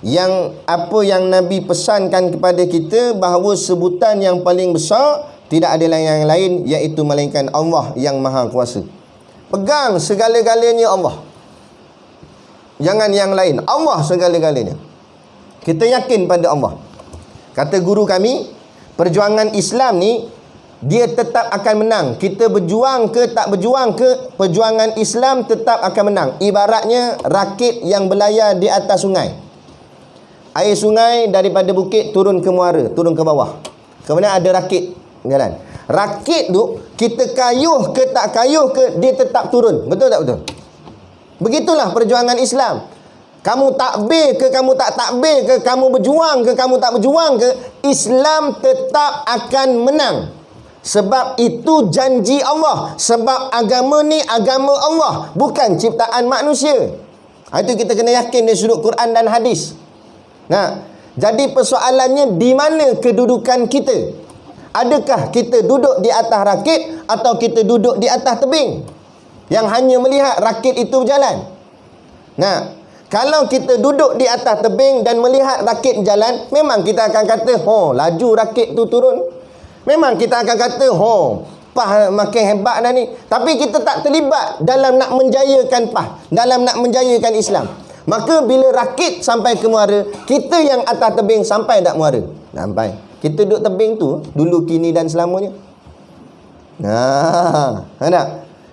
Yang apa yang Nabi pesankan kepada kita, bahawa sebutan yang paling besar tidak ada yang lain iaitu melainkan Allah yang maha kuasa. Pegang segala-galanya Allah, jangan yang lain. Allah segala-galanya. Kita yakin pada Allah. Kata guru kami, perjuangan Islam ni dia tetap akan menang. Kita berjuang ke tak berjuang ke, perjuangan Islam tetap akan menang. Ibaratnya rakit yang berlayar di atas sungai. Air sungai daripada bukit turun ke muara, turun ke bawah. Kemudian ada rakit jalan. Rakit tu kita kayuh ke tak kayuh ke, dia tetap turun. Betul tak betul? Begitulah perjuangan Islam. Kamu takbir ke, kamu tak takbir ke, kamu berjuang ke, kamu tak berjuang ke, Islam tetap akan menang. Sebab itu janji Allah. Sebab agama ni agama Allah, bukan ciptaan manusia. Itu kita kena yakin dari sudut Quran dan hadis. Jadi persoalannya di mana kedudukan kita? Adakah kita duduk di atas rakit atau kita duduk di atas tebing yang hanya melihat rakit itu berjalan? Kalau kita duduk di atas tebing dan melihat rakit jalan, memang kita akan kata, laju rakit tu turun. Memang kita akan kata, PAS makin hebat dah ni. Tapi kita tak terlibat dalam nak menjayakan PAS, dalam nak menjayakan Islam. Maka bila rakit sampai ke muara, kita yang atas tebing sampai tak muara? Sampai. Kita duduk tebing tu dulu, kini dan selamanya. Tak?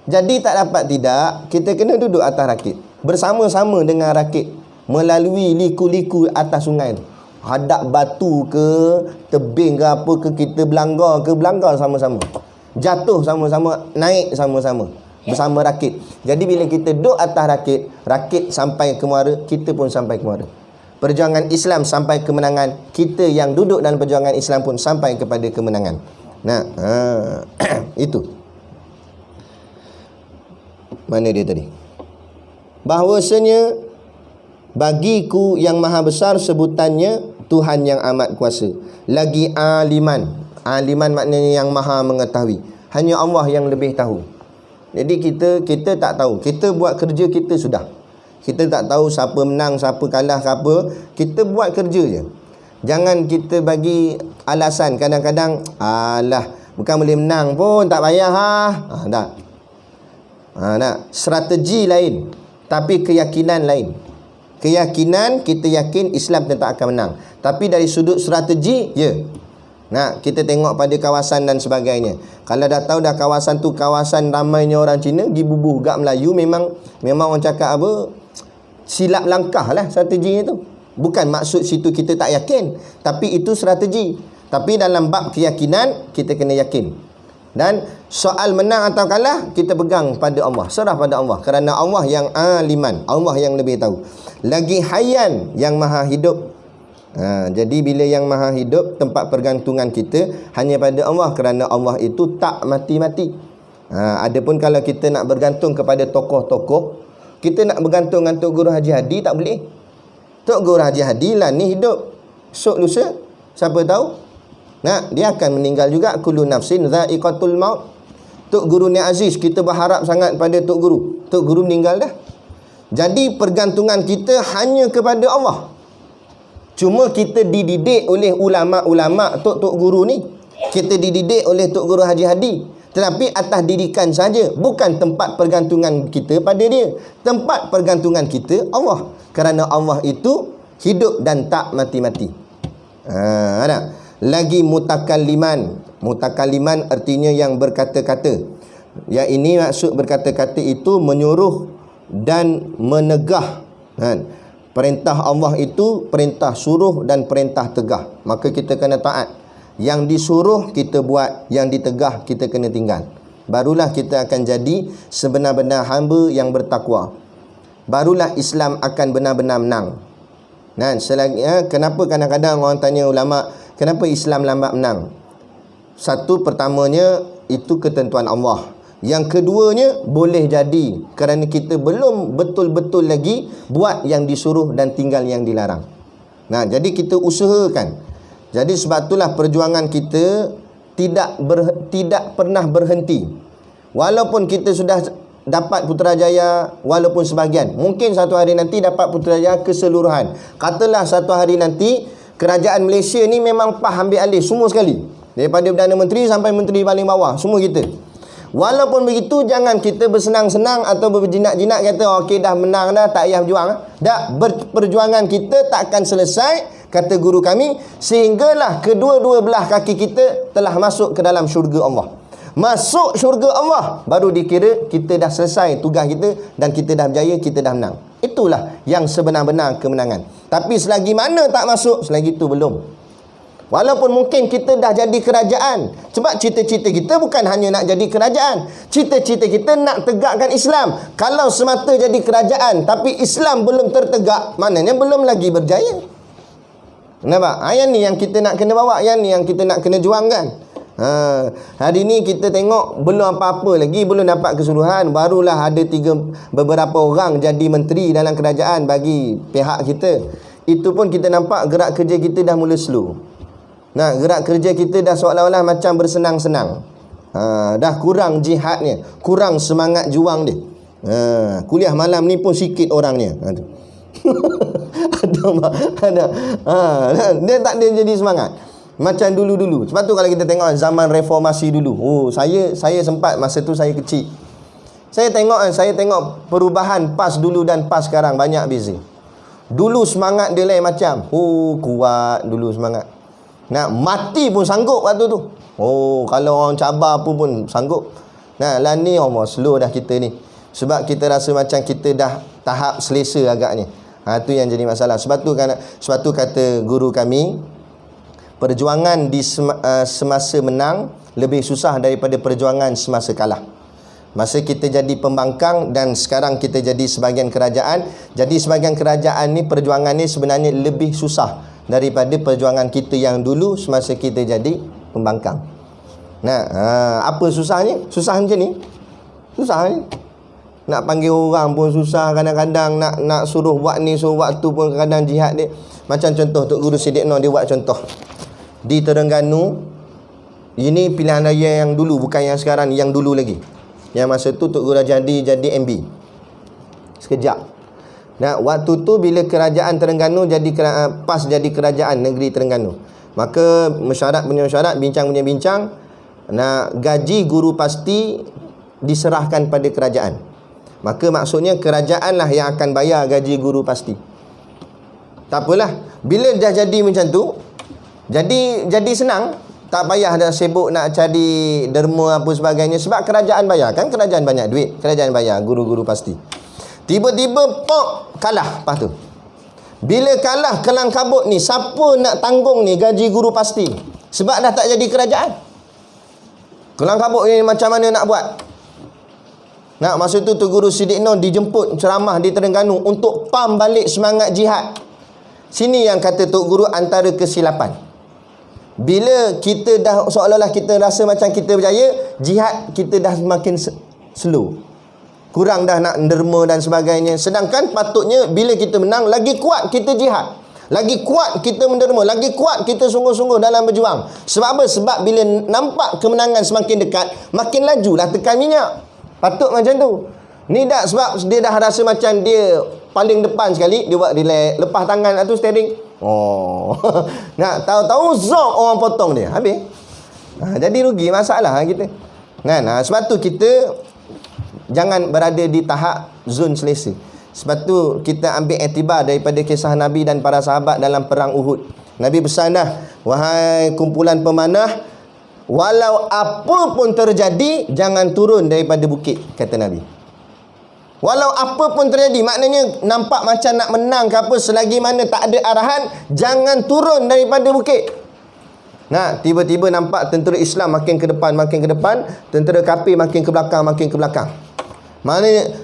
Jadi tak dapat tidak, kita kena duduk atas rakit, bersama-sama dengan rakit, melalui liku-liku atas sungai tu. Hadap batu ke, tebing ke apa ke, kita belanggar ke, belanggar sama-sama. Jatuh sama-sama, naik sama-sama, bersama rakit. Jadi bila kita duduk atas rakit, rakit sampai ke muara, kita pun sampai ke muara. Perjuangan Islam sampai kemenangan, kita yang duduk dalam perjuangan Islam pun sampai kepada kemenangan. Itu. Mana dia tadi? Bahawasanya bagiku yang maha besar sebutannya Tuhan yang amat kuasa. Lagi aliman. Aliman maknanya yang maha mengetahui. Hanya Allah yang lebih tahu. Jadi kita tak tahu. Kita buat kerja kita sudah. Kita tak tahu siapa menang, siapa kalah ke apa. Kita buat kerja je. Jangan kita bagi alasan kadang-kadang, alah, bukan boleh menang pun, tak payah tak. Tak. Strategi lain, tapi keyakinan lain. Keyakinan, kita yakin Islam tetap akan menang. Tapi dari sudut strategi, kita tengok pada kawasan dan sebagainya. Kalau dah tahu dah kawasan tu kawasan ramainya orang Cina, pergi bubuh gak Melayu, memang orang cakap apa, silap langkah lah strateginya tu. Bukan maksud situ kita tak yakin, tapi itu strategi. Tapi dalam bab keyakinan, kita kena yakin. Dan soal menang atau kalah, kita pegang pada Allah, serah pada Allah. Kerana Allah yang aliman, Allah yang lebih tahu. Lagi hayyan, yang maha hidup. Jadi bila yang maha hidup, tempat pergantungan kita hanya pada Allah. Kerana Allah itu tak mati-mati. Adapun kalau kita nak bergantung kepada tokoh-tokoh, kita nak bergantung dengan Tok Guru Haji Hadi, tak boleh. Tok Guru Haji Hadi lah ni hidup, esok lusa siapa tahu dia akan meninggal juga. Kullu nafsin dha'iqatul maut. Tok Guru ni Aziz, kita berharap sangat pada Tok Guru. Tok Guru meninggal dah. Jadi pergantungan kita hanya kepada Allah. Cuma kita dididik oleh ulama-ulama Tok Guru ni. Kita dididik oleh Tok Guru Haji Hadi. Tetapi atas didikan saja, bukan tempat pergantungan kita pada dia. Tempat pergantungan kita Allah. Kerana Allah itu hidup dan tak mati-mati. Lagi mutakalliman. Mutakalliman artinya yang berkata-kata. Yang ini maksud berkata-kata itu menyuruh dan menegah. Perintah Allah itu perintah suruh dan perintah tegah. Maka kita kena taat. Yang disuruh kita buat, yang ditegah kita kena tinggal. Barulah kita akan jadi sebenar-benar hamba yang bertakwa. Barulah Islam akan benar-benar menang. Kenapa kadang-kadang orang tanya ulama, kenapa Islam lambat menang? Satu, pertamanya itu ketentuan Allah. Yang keduanya, boleh jadi kerana kita belum betul-betul lagi buat yang disuruh dan tinggal yang dilarang. Jadi kita usahakan. Jadi sebab itulah perjuangan kita tidak pernah berhenti. Walaupun kita sudah dapat Putrajaya, walaupun sebahagian, mungkin satu hari nanti dapat Putrajaya keseluruhan. Katalah satu hari nanti kerajaan Malaysia ni memang ambil alih semua sekali, daripada Perdana Menteri sampai Menteri paling bawah, semua kita. Walaupun begitu, jangan kita bersenang-senang atau berjinak-jinak kata okey dah menang dah, tak payah berjuang. Perjuangan kita tak akan selesai, kata guru kami, sehinggalah kedua-dua belah kaki kita telah masuk ke dalam syurga Allah. Masuk syurga Allah, baru dikira kita dah selesai tugas kita dan kita dah berjaya, kita dah menang. Itulah yang sebenar-benar kemenangan. Tapi selagi mana tak masuk, selagi itu belum. Walaupun mungkin kita dah jadi kerajaan. Sebab cita-cita kita bukan hanya nak jadi kerajaan. Cita-cita kita nak tegakkan Islam. Kalau semata jadi kerajaan tapi Islam belum tertegak, maknanya belum lagi berjaya. Nampak? Yang ni yang kita nak kena bawa, yang ni yang kita nak kena juangkan. Hari ni kita tengok belum apa-apa lagi, belum dapat keseluruhan. Barulah ada beberapa orang jadi menteri dalam kerajaan bagi pihak kita. Itu pun kita nampak gerak kerja kita dah mula slow. Gerak kerja kita dah seolah-olah macam bersenang-senang. Dah kurang jihadnya, kurang semangat juang dia. Kuliah malam ni pun sikit orangnya. Dia tak ada jadi semangat macam dulu-dulu. Sebab tu kalau kita tengok zaman reformasi dulu, saya sempat masa tu saya kecil. Saya tengok perubahan PAS dulu dan PAS sekarang banyak beza. Dulu semangat dia lain macam. Kuat dulu semangat. Nak mati pun sanggup waktu tu. Kalau orang cabar pun sanggup. Lah ni slow dah kita ni. Sebab kita rasa macam kita dah tahap selesa agaknya. Tu yang jadi masalah. Sebab tu kata guru kami, perjuangan di semasa menang lebih susah daripada perjuangan semasa kalah. Masa kita jadi pembangkang dan sekarang kita jadi sebahagian kerajaan. Jadi sebahagian kerajaan ni, perjuangan ni sebenarnya lebih susah daripada perjuangan kita yang dulu semasa kita jadi pembangkang. Apa susahnya? Susah macam ni. Susah ni. Nak panggil orang pun susah kadang-kadang, nak suruh buat ni, suruh buat tu pun kadang jihad dia. Macam contoh Tok Guru Siddiq Noor dia buat contoh. Di Terengganu Ini pilihan raya yang dulu, bukan yang sekarang, yang dulu lagi. Yang masa tu Tok Guru jadi MB. Sekejap. Nah, waktu tu bila kerajaan Terengganu PAS jadi kerajaan negeri Terengganu, maka mesyuarat punya mesyuarat, bincang punya bincang. Nah, gaji guru pasti diserahkan pada kerajaan. Maka maksudnya kerajaanlah yang akan bayar gaji guru pasti. Tak apalah, bila dah jadi macam tu, jadi senang. Tak payah dah sibuk nak cari derma apa sebagainya, sebab kerajaan bayar. Kan kerajaan banyak duit, kerajaan bayar guru-guru pasti. Tiba-tiba pok kalah lepas tu. Bila kalah kelang kabut ni, siapa nak tanggung ni gaji guru pasti? Sebab dah tak jadi kerajaan. Kelang kabut ni macam mana nak buat? Nah, masa tu Tok Guru Siddik Nur dijemput ceramah di Terengganu untuk pam balik semangat jihad. Sini yang kata Tok Guru antara kesilapan. Bila kita dah seolah-olah kita rasa macam kita berjaya, jihad kita dah semakin slow. Kurang dah nak derma dan sebagainya. Sedangkan patutnya bila kita menang, lagi kuat kita jihad, lagi kuat kita menderma, lagi kuat kita sungguh-sungguh dalam berjuang. Sebab apa? Sebab bila nampak kemenangan semakin dekat, makin lajulah tekan minyak. Patut macam tu. Ni dah sebab dia dah rasa macam dia paling depan sekali, dia buat relax, lepas tangan tu steering. Oh. Nak tahu-tahu zok orang potong dia. Habis. Jadi rugi, masalah kita. Kan? Sebab tu kita jangan berada di tahap zon selesa. Sebab tu kita ambil iktibar daripada kisah Nabi dan para sahabat dalam perang Uhud. Nabi pesan dah, wahai kumpulan pemanah, walau apa pun terjadi, jangan turun daripada bukit, kata Nabi. Walau apa pun terjadi, maknanya nampak macam nak menang ke apa, selagi mana tak ada arahan, jangan turun daripada bukit. Nah, tiba-tiba nampak tentera Islam makin ke depan, tentera kafir makin ke belakang. Maknanya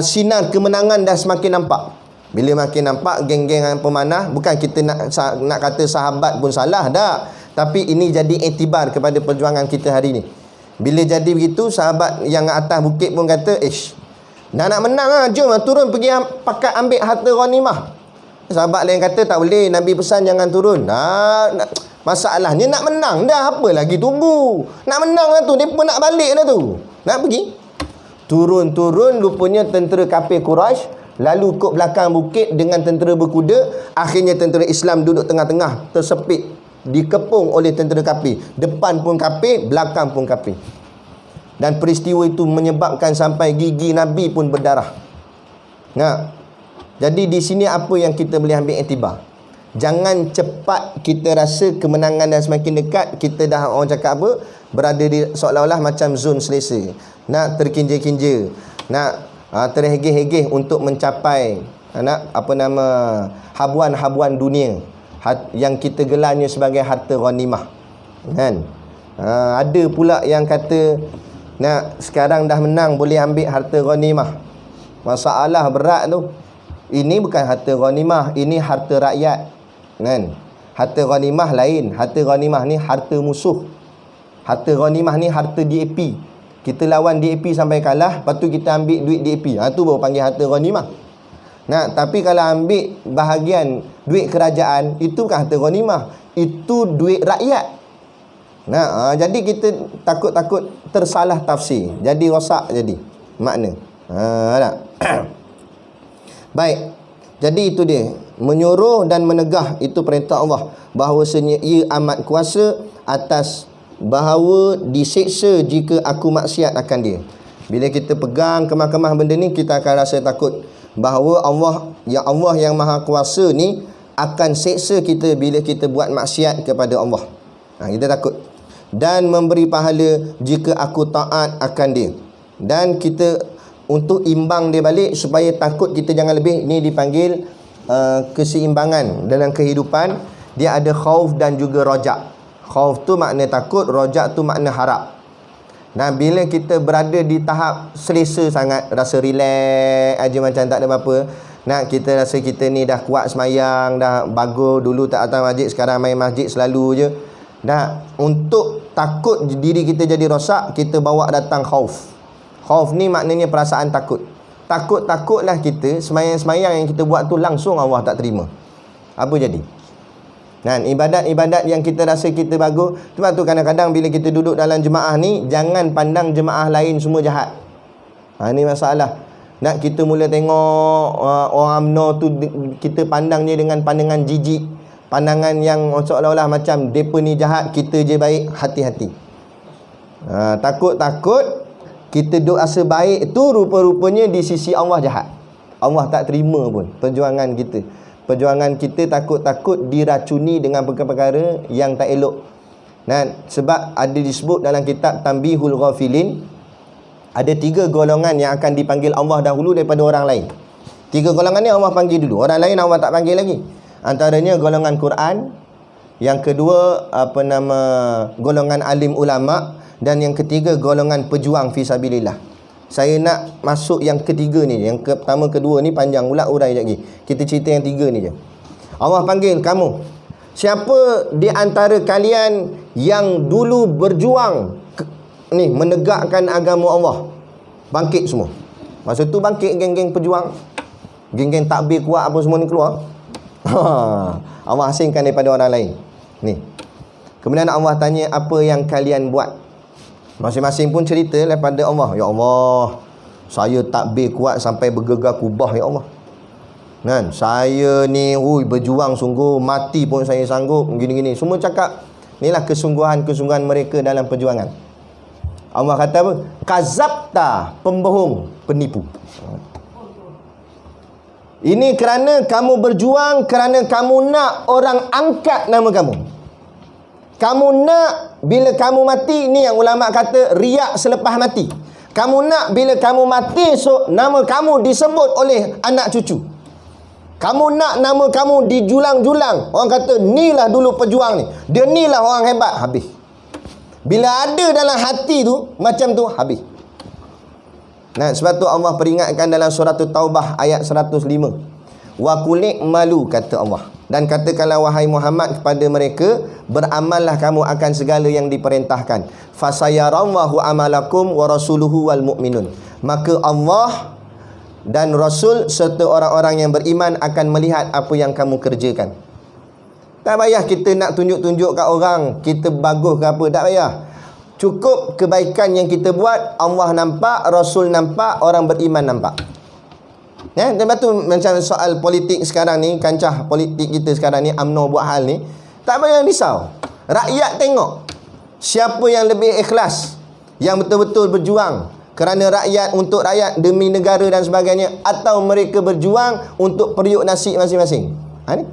sinar kemenangan dah semakin nampak. Bila makin nampak, geng-geng pemanah, bukan kita nak kata sahabat pun salah dah, tapi ini jadi iktibar kepada perjuangan kita hari ni. Bila jadi begitu, sahabat yang atas bukit pun kata, nak menang lah, jom turun pergi pakat ambil harta ghanimah. Sahabat lain kata tak boleh, Nabi pesan jangan turun. Masalahnya nak menang dah, apa lagi tunggu? Nak menang lah tu, mereka nak balik dah tu, nak pergi. Turun rupanya tentera kafir Quraisy lalu ikut belakang bukit dengan tentera berkuda. Akhirnya tentera Islam duduk tengah-tengah, tersepit, dikepung oleh tentera kafir. Depan pun kafir, belakang pun kafir. Dan peristiwa itu menyebabkan sampai gigi Nabi pun berdarah. Nah, jadi di sini apa yang kita boleh ambil iktibar? Jangan cepat kita rasa kemenangan dah semakin dekat, kita dah, orang cakap apa, berada di seolah-olah macam zon selesa. Nak terkinja-kinja, nak terhegeh-hegeh untuk mencapai habuan-habuan dunia yang kita gelarnya sebagai harta ghanimah. Kan? Ada pula yang kata, nak sekarang dah menang boleh ambil harta ghanimah. Masalah berat tu. Ini bukan harta ghanimah, ini harta rakyat. Kan? Harta ghanimah lain. Harta ghanimah ni harta musuh. Harta ghanimah ni harta DAP. Kita lawan DAP sampai kalah, lepas tu kita ambil duit DAP. Tu baru panggil harta ghanimah. Nah, tapi kalau ambil bahagian duit kerajaan, itu bukan harta ghanimah, itu duit rakyat. Nah, jadi kita takut-takut tersalah tafsir, jadi rosak jadi makna. Tak? Baik. Jadi itu dia, menyuruh dan menegah itu perintah Allah, bahawasanya ia amat kuasa atas bahawa diseksa jika aku maksiat akan dia. Bila kita pegang kemah-kemah benda ni, kita akan rasa takut bahawa Allah yang maha kuasa ni akan seksa kita bila kita buat maksiat kepada Allah. Kita takut. Dan memberi pahala jika aku taat akan dia. Dan kita untuk imbang dia balik supaya takut kita jangan lebih. Ini dipanggil keseimbangan dalam kehidupan. Dia ada khauf dan juga rojak. Khauf tu makna takut, rojak tu makna harap. Nah, bila kita berada di tahap selesa sangat, rasa relax aja macam tak ada apa-apa, nah, kita rasa kita ni dah kuat semayang, dah bagus, dulu tak datang masjid, sekarang main masjid selalu je. Nah, untuk takut diri kita jadi rosak, kita bawa datang khauf. Khauf ni maknanya perasaan takut. Takut-takutlah kita, semayang-semayang yang kita buat tu langsung Allah tak terima. Apa jadi? Kan, ibadat-ibadat yang kita rasa kita bagus. Sebab tu kadang-kadang bila kita duduk dalam jemaah ni, jangan pandang jemaah lain semua jahat. Ni masalah. Nak kita mula tengok orang UMNO tu, kita pandangnya dengan pandangan jijik, pandangan yang seolah-olah macam depa ni jahat, kita je baik. Hati-hati. Takut-takut kita duk rasa baik tu, rupa-rupanya di sisi Allah jahat. Allah tak terima pun perjuangan kita. Perjuangan kita takut-takut diracuni dengan perkara-perkara yang tak elok. Sebab ada disebut dalam kitab Tanbihul Ghafilin, ada 3 golongan yang akan dipanggil Allah dahulu daripada orang lain. 3 golongan ni Allah panggil dulu, orang lain Allah tak panggil lagi. Antaranya golongan Quran, yang kedua golongan alim ulama, dan yang ketiga golongan pejuang fisabilillah. Saya nak masuk yang ketiga ni. Yang pertama, kedua ni panjang pula urai lagi. Kita cerita yang 3 ni je. Allah panggil kamu. Siapa di antara kalian yang dulu berjuang menegakkan agama Allah? Bangkit semua. Masa tu bangkit geng-geng pejuang, geng-geng takbir kuat apa semua ni keluar. Allah asingkan daripada orang lain. Ni. Kemudian Allah tanya, apa yang kalian buat? Masing-masing pun cerita daripada Allah. Ya Allah, saya takbir kuat sampai bergegar kubah, ya Allah. Saya ni berjuang sungguh, mati pun saya sanggup, gini-gini. Semua cakap, inilah kesungguhan-kesungguhan mereka dalam perjuangan. Allah kata apa? Kazabta, pembohong, penipu. Ini kerana kamu berjuang, kerana kamu nak orang angkat nama kamu. Kamu nak bila kamu mati, ni yang ulama kata riak selepas mati. Kamu nak bila kamu mati, so nama kamu disebut oleh anak cucu. Kamu nak nama kamu dijulang-julang. Orang kata, inilah dulu pejuang ni, dia inilah orang hebat. Habis. Bila ada dalam hati tu macam tu, habis. Sebab tu Allah peringatkan dalam surah Taubah ayat 105. Wa kulik malu, kata Allah, dan katakanlah wahai Muhammad kepada mereka, beramallah kamu akan segala yang diperintahkan. Fasayarallahu amalakum wa rasuluhu wal mu'minun. Maka Allah dan Rasul serta orang-orang yang beriman akan melihat apa yang kamu kerjakan. Tak payah kita nak tunjuk-tunjuk kat orang kita bagus ke apa, tak payah. Cukup kebaikan yang kita buat, Allah nampak, Rasul nampak, orang beriman nampak. Lepas tu macam soal politik sekarang ni, kancah politik kita sekarang ni, UMNO buat hal ni, tak payah risau. Rakyat tengok siapa yang lebih ikhlas, yang betul-betul berjuang kerana rakyat, untuk rakyat, demi negara dan sebagainya, atau mereka berjuang untuk periuk nasi masing-masing. Ni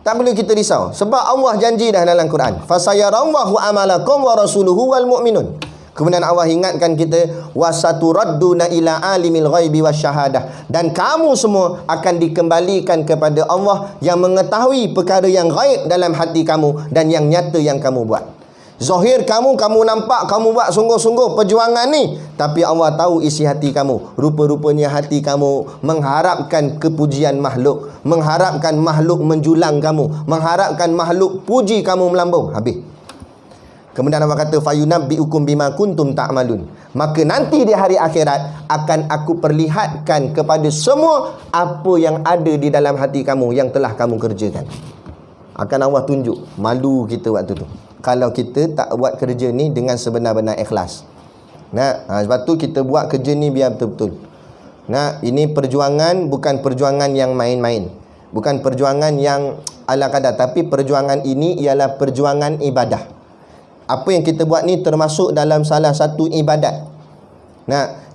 tak perlu kita risau, sebab Allah janji dah dalam Quran, fasayarallahu amalakum wa rasuluhu wal mu'minun. Kemudian Allah ingatkan kita, wasaturadduna ila alimil ghaibi wasyahadah, dan kamu semua akan dikembalikan kepada Allah yang mengetahui perkara yang gaib dalam hati kamu dan yang nyata yang kamu buat. Zahir kamu nampak kamu buat sungguh-sungguh perjuangan ni, tapi Allah tahu isi hati kamu. Rupa-rupanya hati kamu mengharapkan kepujian makhluk, mengharapkan makhluk menjulang kamu, mengharapkan makhluk puji kamu melambung. Habis. Kemudian Allah kata, fayunabbi'ukum bima kuntum ta'malun. Maka nanti di hari akhirat akan aku perlihatkan kepada semua apa yang ada di dalam hati kamu yang telah kamu kerjakan. Akan Allah tunjuk. Malu kita waktu tu kalau kita tak buat kerja ni dengan sebenar-benar ikhlas. Sebab tu kita buat kerja ni biar betul-betul. Ini perjuangan, bukan perjuangan yang main-main, bukan perjuangan yang ala kadar, tapi perjuangan ini ialah perjuangan ibadah. Apa yang kita buat ni termasuk dalam salah satu ibadat.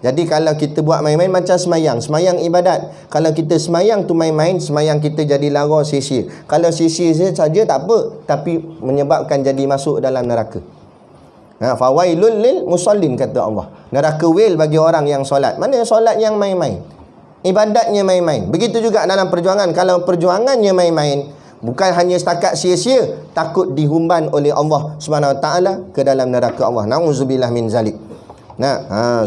Jadi kalau kita buat main-main macam semayang. Semayang ibadat. Kalau kita semayang tu main-main, semayang kita jadi lara sia-sia. Kalau sia-sia saja tak apa, tapi menyebabkan jadi masuk dalam neraka. Fawailul lil musallin, kata Allah. Neraka wil bagi orang yang solat. Mana solat yang main-main? Ibadatnya main-main. Begitu juga dalam perjuangan. Kalau perjuangannya main-main, bukan hanya setakat sia-sia, takut dihumban oleh Allah Subhanahu Wa Taala ke dalam neraka Allah. Nauzubillah min zalik.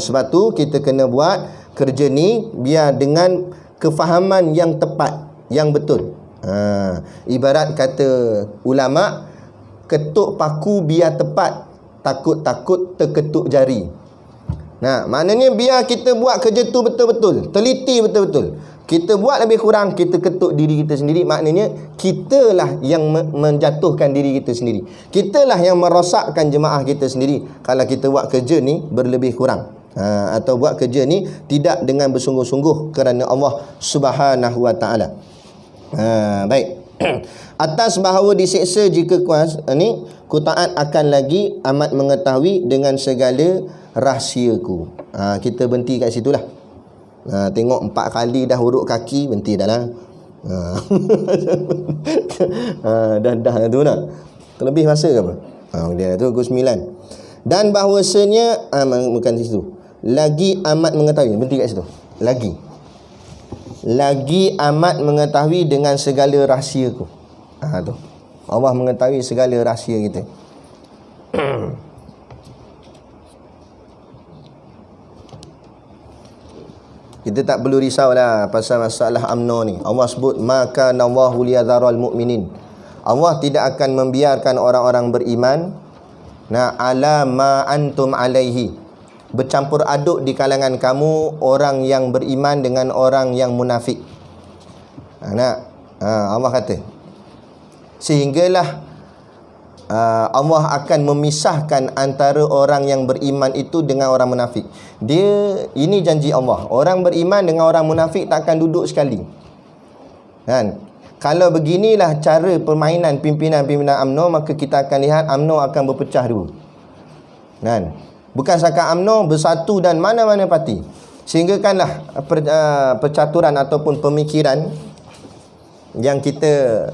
Sebab tu kita kena buat kerja ni biar dengan kefahaman yang tepat, yang betul. Ibarat kata ulama, ketuk paku biar tepat, takut-takut terketuk jari. Maknanya biar kita buat kerja tu betul-betul, teliti betul-betul. Kita buat lebih kurang, kita ketuk diri kita sendiri. Maknanya kitalah yang menjatuhkan diri kita sendiri. Kitalah yang merosakkan jemaah kita sendiri kalau kita buat kerja ni berlebih kurang. Atau buat kerja ni tidak dengan bersungguh-sungguh kerana Allah Subhanahu wa taala. Baik. Atas bahawa diseksa jika ku taat akan lagi amat mengetahui dengan segala rahsiaku. Kita berhenti kat situlah. Tengok 4 kali dah urut kaki, berhenti dah lah. Dah tu nak. Terlebih masa ke apa? Dia tu pukul 9. Dan bahawasanya bukan di situ. Lagi amat mengetahui, berhenti kat situ. Lagi amat mengetahui dengan segala rahsiaku. Tu. Allah mengetahui segala rahsia kita. Kita tak perlu risaulah pasal masalah UMNO ni. Allah sebut maka nawahul yadharul mu'minin. Allah tidak akan membiarkan orang-orang beriman ala ma antum alaihi, bercampur aduk di kalangan kamu orang yang beriman dengan orang yang munafik. Allah kata sehinggalah Allah akan memisahkan antara orang yang beriman itu dengan orang munafik. Ini janji Allah. Orang beriman dengan orang munafik tak akan duduk sekali. Kan? Kalau beginilah cara permainan pimpinan-pimpinan UMNO, maka kita akan lihat UMNO akan berpecah dulu. Kan? Bukan sahaja UMNO, bersatu dan mana-mana parti. Sehinggakanlah percaturan ataupun pemikiran yang kita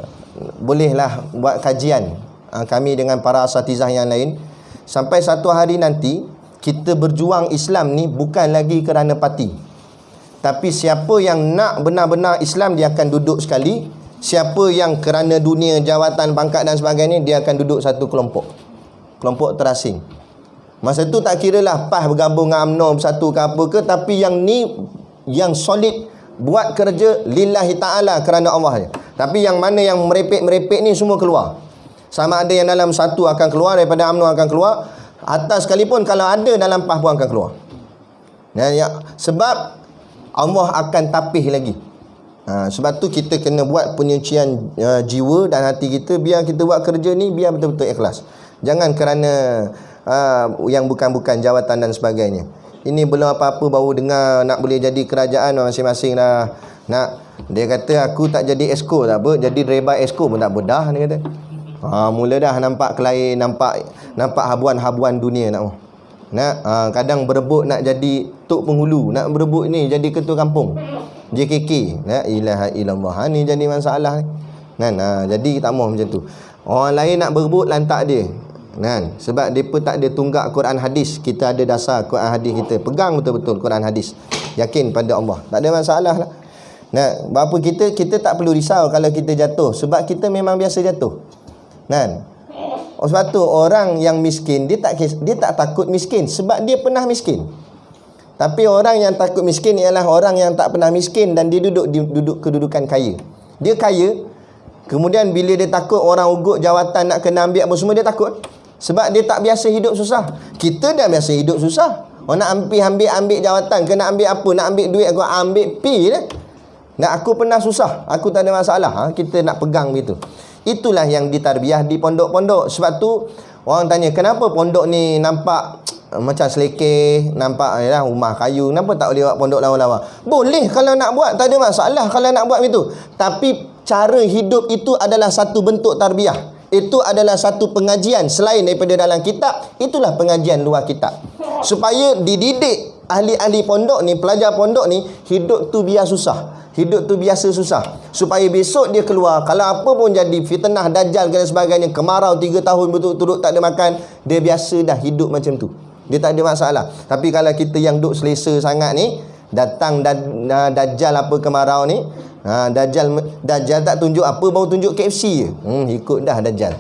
bolehlah buat kajian, kami dengan para asatizah yang lain, sampai satu hari nanti kita berjuang Islam ni bukan lagi kerana parti, tapi siapa yang nak benar-benar Islam, dia akan duduk sekali. Siapa yang kerana dunia, jawatan, pangkat dan sebagainya, dia akan duduk satu kelompok terasing. Masa tu tak kiralah PAS bergabung dengan UMNO bersatu ke apa ke, tapi yang ni yang solid, buat kerja lillahi ta'ala kerana Allah je. Tapi yang mana yang merepek-merepek ni semua keluar. Sama ada yang dalam satu akan keluar, daripada UMNO akan keluar, atas sekalipun kalau ada dalam PAS pun akan keluar. Sebab Allah akan tapih lagi. Sebab tu kita kena buat penyucian jiwa dan hati kita. Biar kita buat kerja ni biar betul-betul ikhlas. Jangan kerana yang bukan-bukan jawatan dan sebagainya. Ini belum apa-apa baru dengar nak boleh jadi kerajaan, masing-masing dah nak. Dia kata aku tak jadi esko tak apa, jadi driver esko pun tak bedah, dia kata. Mula dah nampak kelain, nampak habuan-habuan dunia nak. Kadang berebut nak jadi tok penghulu, nak berebut ni jadi ketua kampung JKK. La ilaha illallah. Ni jadi masalah ni. Jadi tak mahu macam tu. Orang lain nak berebut lantak dia. Sebab mereka tak ada tunggak Quran hadis. Kita ada dasar Quran hadis kita. Pegang betul-betul Quran hadis. Yakin pada Allah. Tak ada masalah lah. Berapa kita tak perlu risau kalau kita jatuh. Sebab kita memang biasa jatuh. Sebab tu orang yang miskin, dia tak takut miskin sebab dia pernah miskin. Tapi orang yang takut miskin ialah orang yang tak pernah miskin dan dia duduk kedudukan kaya. Dia kaya, kemudian bila dia takut orang ugut jawatan nak kena ambil apa semua, dia takut. Sebab dia tak biasa hidup susah. Kita dah biasa hidup susah. Orang nak ambil jawatan, kena ambil apa, nak ambil duit, aku ambil pi lah. Aku pernah susah, aku tak ada masalah. Kita nak pegang begitu. Itulah yang ditarbiah di pondok-pondok. Sebab tu orang tanya, kenapa pondok ni nampak macam selekeh, nampak rumah kayu, kenapa tak boleh buat pondok lawa-lawa? Boleh kalau nak buat, tak ada masalah kalau nak buat begitu. Tapi cara hidup itu adalah satu bentuk tarbiah. Itu adalah satu pengajian selain daripada dalam kitab. Itulah pengajian luar kitab. Supaya dididik ahli-ahli pondok ni, pelajar pondok ni, hidup tu biar susah. Hidup tu biasa susah. Supaya besok dia keluar, kalau apa pun jadi, fitnah, dajjal dan sebagainya, kemarau 3 tahun betul-betul tak ada makan, dia biasa dah hidup macam tu. Dia tak ada masalah. Tapi kalau kita yang duk selesa sangat ni, datang dajjal apa kemarau ni, Dajjal tak tunjuk apa, baru tunjuk KFC je. Ikut dah Dajjal.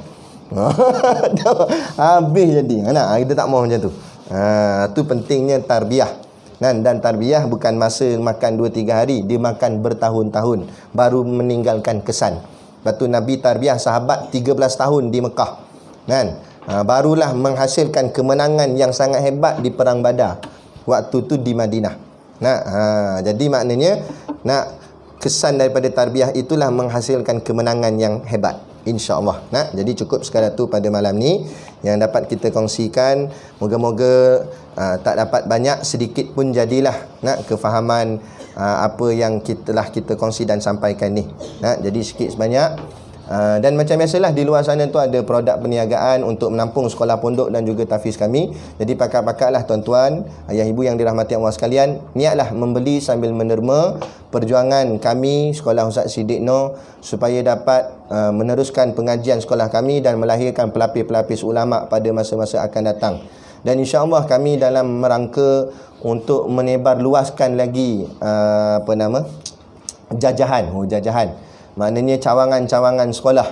Habis jadi. Kita tak mahu macam tu. Tu pentingnya tarbiyah. Dan tarbiyah bukan masa makan 2-3 hari, dia makan bertahun-tahun baru meninggalkan kesan. Lepas tu Nabi tarbiyah sahabat 13 tahun di Mekah. Barulah menghasilkan kemenangan yang sangat hebat di perang Badar. Waktu tu di Madinah. Jadi maknanya kesan daripada tarbiyah itulah menghasilkan kemenangan yang hebat, insya-Allah. Nah, jadi cukup sekadar tu pada malam ni yang dapat kita kongsikan. Moga-moga tak dapat banyak, sedikit pun jadilah kefahaman apa yang kita kongsi dan sampaikan ni. Jadi sikit sebanyak. Dan macam biasalah di luar sana tu ada produk perniagaan untuk menampung sekolah pondok dan juga tahfiz kami. Jadi pakar-pakarlah tuan-tuan, ayah ibu yang dirahmati Allah sekalian, niatlah membeli sambil menerma perjuangan kami Sekolah Ustaz Siddiq Noh supaya dapat meneruskan pengajian sekolah kami dan melahirkan pelapis-pelapis ulama pada masa-masa akan datang. Dan insya-Allah kami dalam merangka untuk menebar luaskan lagi jajahan. Maknanya cawangan-cawangan sekolah,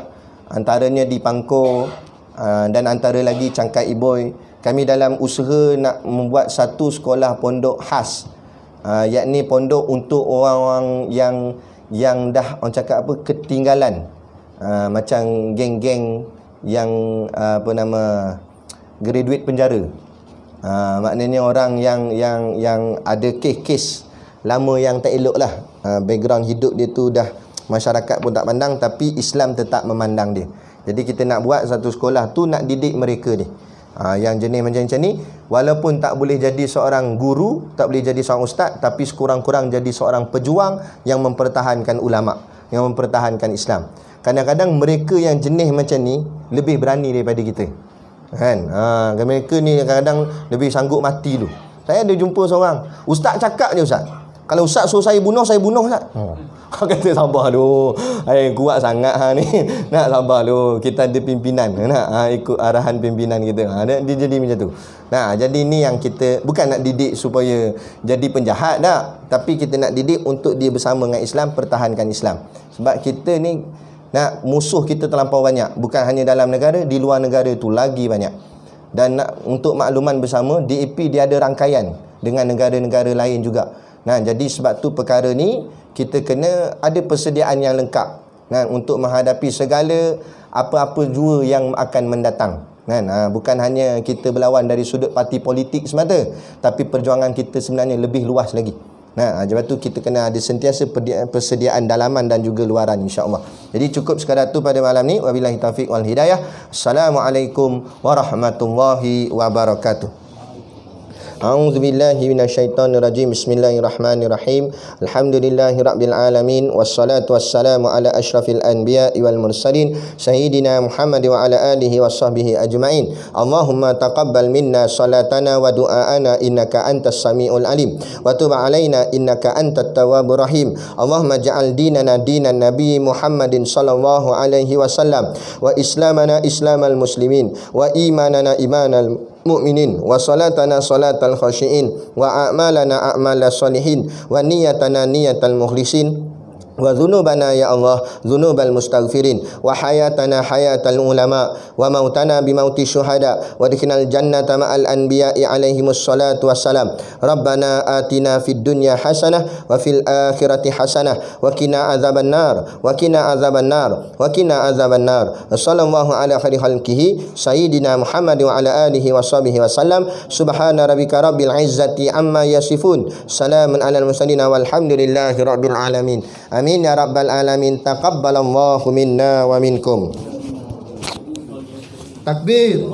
antaranya di Pangkor dan antara lagi Cangkai Iboy. Kami dalam usaha nak membuat satu sekolah pondok khas, yakni pondok untuk orang-orang yang dah orang cakap ketinggalan, macam geng-geng yang graduate penjara. Maknanya orang yang ada kes-kes lama yang tak elok lah, background hidup dia tu dah masyarakat pun tak pandang, tapi Islam tetap memandang dia. Jadi kita nak buat satu sekolah tu nak didik mereka ni, yang jenis macam ni, walaupun tak boleh jadi seorang guru, tak boleh jadi seorang ustaz, tapi sekurang-kurang jadi seorang pejuang yang mempertahankan ulama, yang mempertahankan Islam. Kadang-kadang mereka yang jenis macam ni lebih berani daripada kita, kan? Mereka ni kadang-kadang lebih sanggup mati tu. Saya ada jumpa seorang ustaz, cakap je ustaz, kalau ustaz suruh saya bunuh ustaz. Kata sabar dulu, kuat sangat ni. Nak sabar dulu, kita ada pimpinan, nak ikut arahan pimpinan kita. Dia jadi macam tu. Jadi ni yang kita bukan nak didik supaya jadi penjahat dah, tapi kita nak didik untuk dia bersama dengan Islam, pertahankan Islam. Sebab kita ni musuh kita terlampau banyak, bukan hanya dalam negara, di luar negara tu lagi banyak. Dan untuk makluman bersama, DAP dia ada rangkaian dengan negara-negara lain juga. Jadi sebab tu perkara ni kita kena ada persediaan yang lengkap untuk menghadapi segala apa-apa jua yang akan mendatang. Bukan hanya kita berlawan dari sudut parti politik semata, tapi perjuangan kita sebenarnya lebih luas lagi. Sebab tu kita kena ada sentiasa persediaan dalaman dan juga luaran, insya-Allah. Jadi cukup sekadar tu pada malam ni. Wabillahi taufiq wal hidayah. Assalamualaikum warahmatullahi wabarakatuh. A'udzu billahi minasyaitonir rajim. Bismillahirrahmanirrahim. Alhamdulillahirabbil alamin wassalatu wassalamu ala asyrafil anbiya'i wal mursalin sayyidina Muhammad wa ala alihi washabbihi ajmain. Allahumma taqabbal minna salatana wa du'aana innaka antas samiul alim wa tub alaina innaka antat tawwabur rahim. Allahumma ja'al dinana dinan nabi Muhammadin sallallahu alaihi wasallam wa islamana islamal muslimin wa imanana imanal mu'minin wa salatana salatal khashiin wa a'malana a'malas salihin wa niyatana niyatal mukhlisin wa dhunubana ya Allah dhunubal mustaghfirin wa hayatana hayatal ulama wa mautana bimauti syuhada wa adkhilnal jannata ma'al anbiya'i alaihimus salatu wassalam. Rabbana atina fid dunya hasanah wa fil akhirati hasanah wa qina adzabannar wa qina adzabannar wa qina adzabannar. Sallallahu ala khairi khalqihi sayyidina Muhammad wa ala alihi washabihi wasallam. Subhana rabbika rabbil izzati amma yasifun, salamun alal mursalin walhamdulillahi rabbil alamin. Amin ya rabbal alamin. Taqabbalallahu minna wa minkum. Takbir.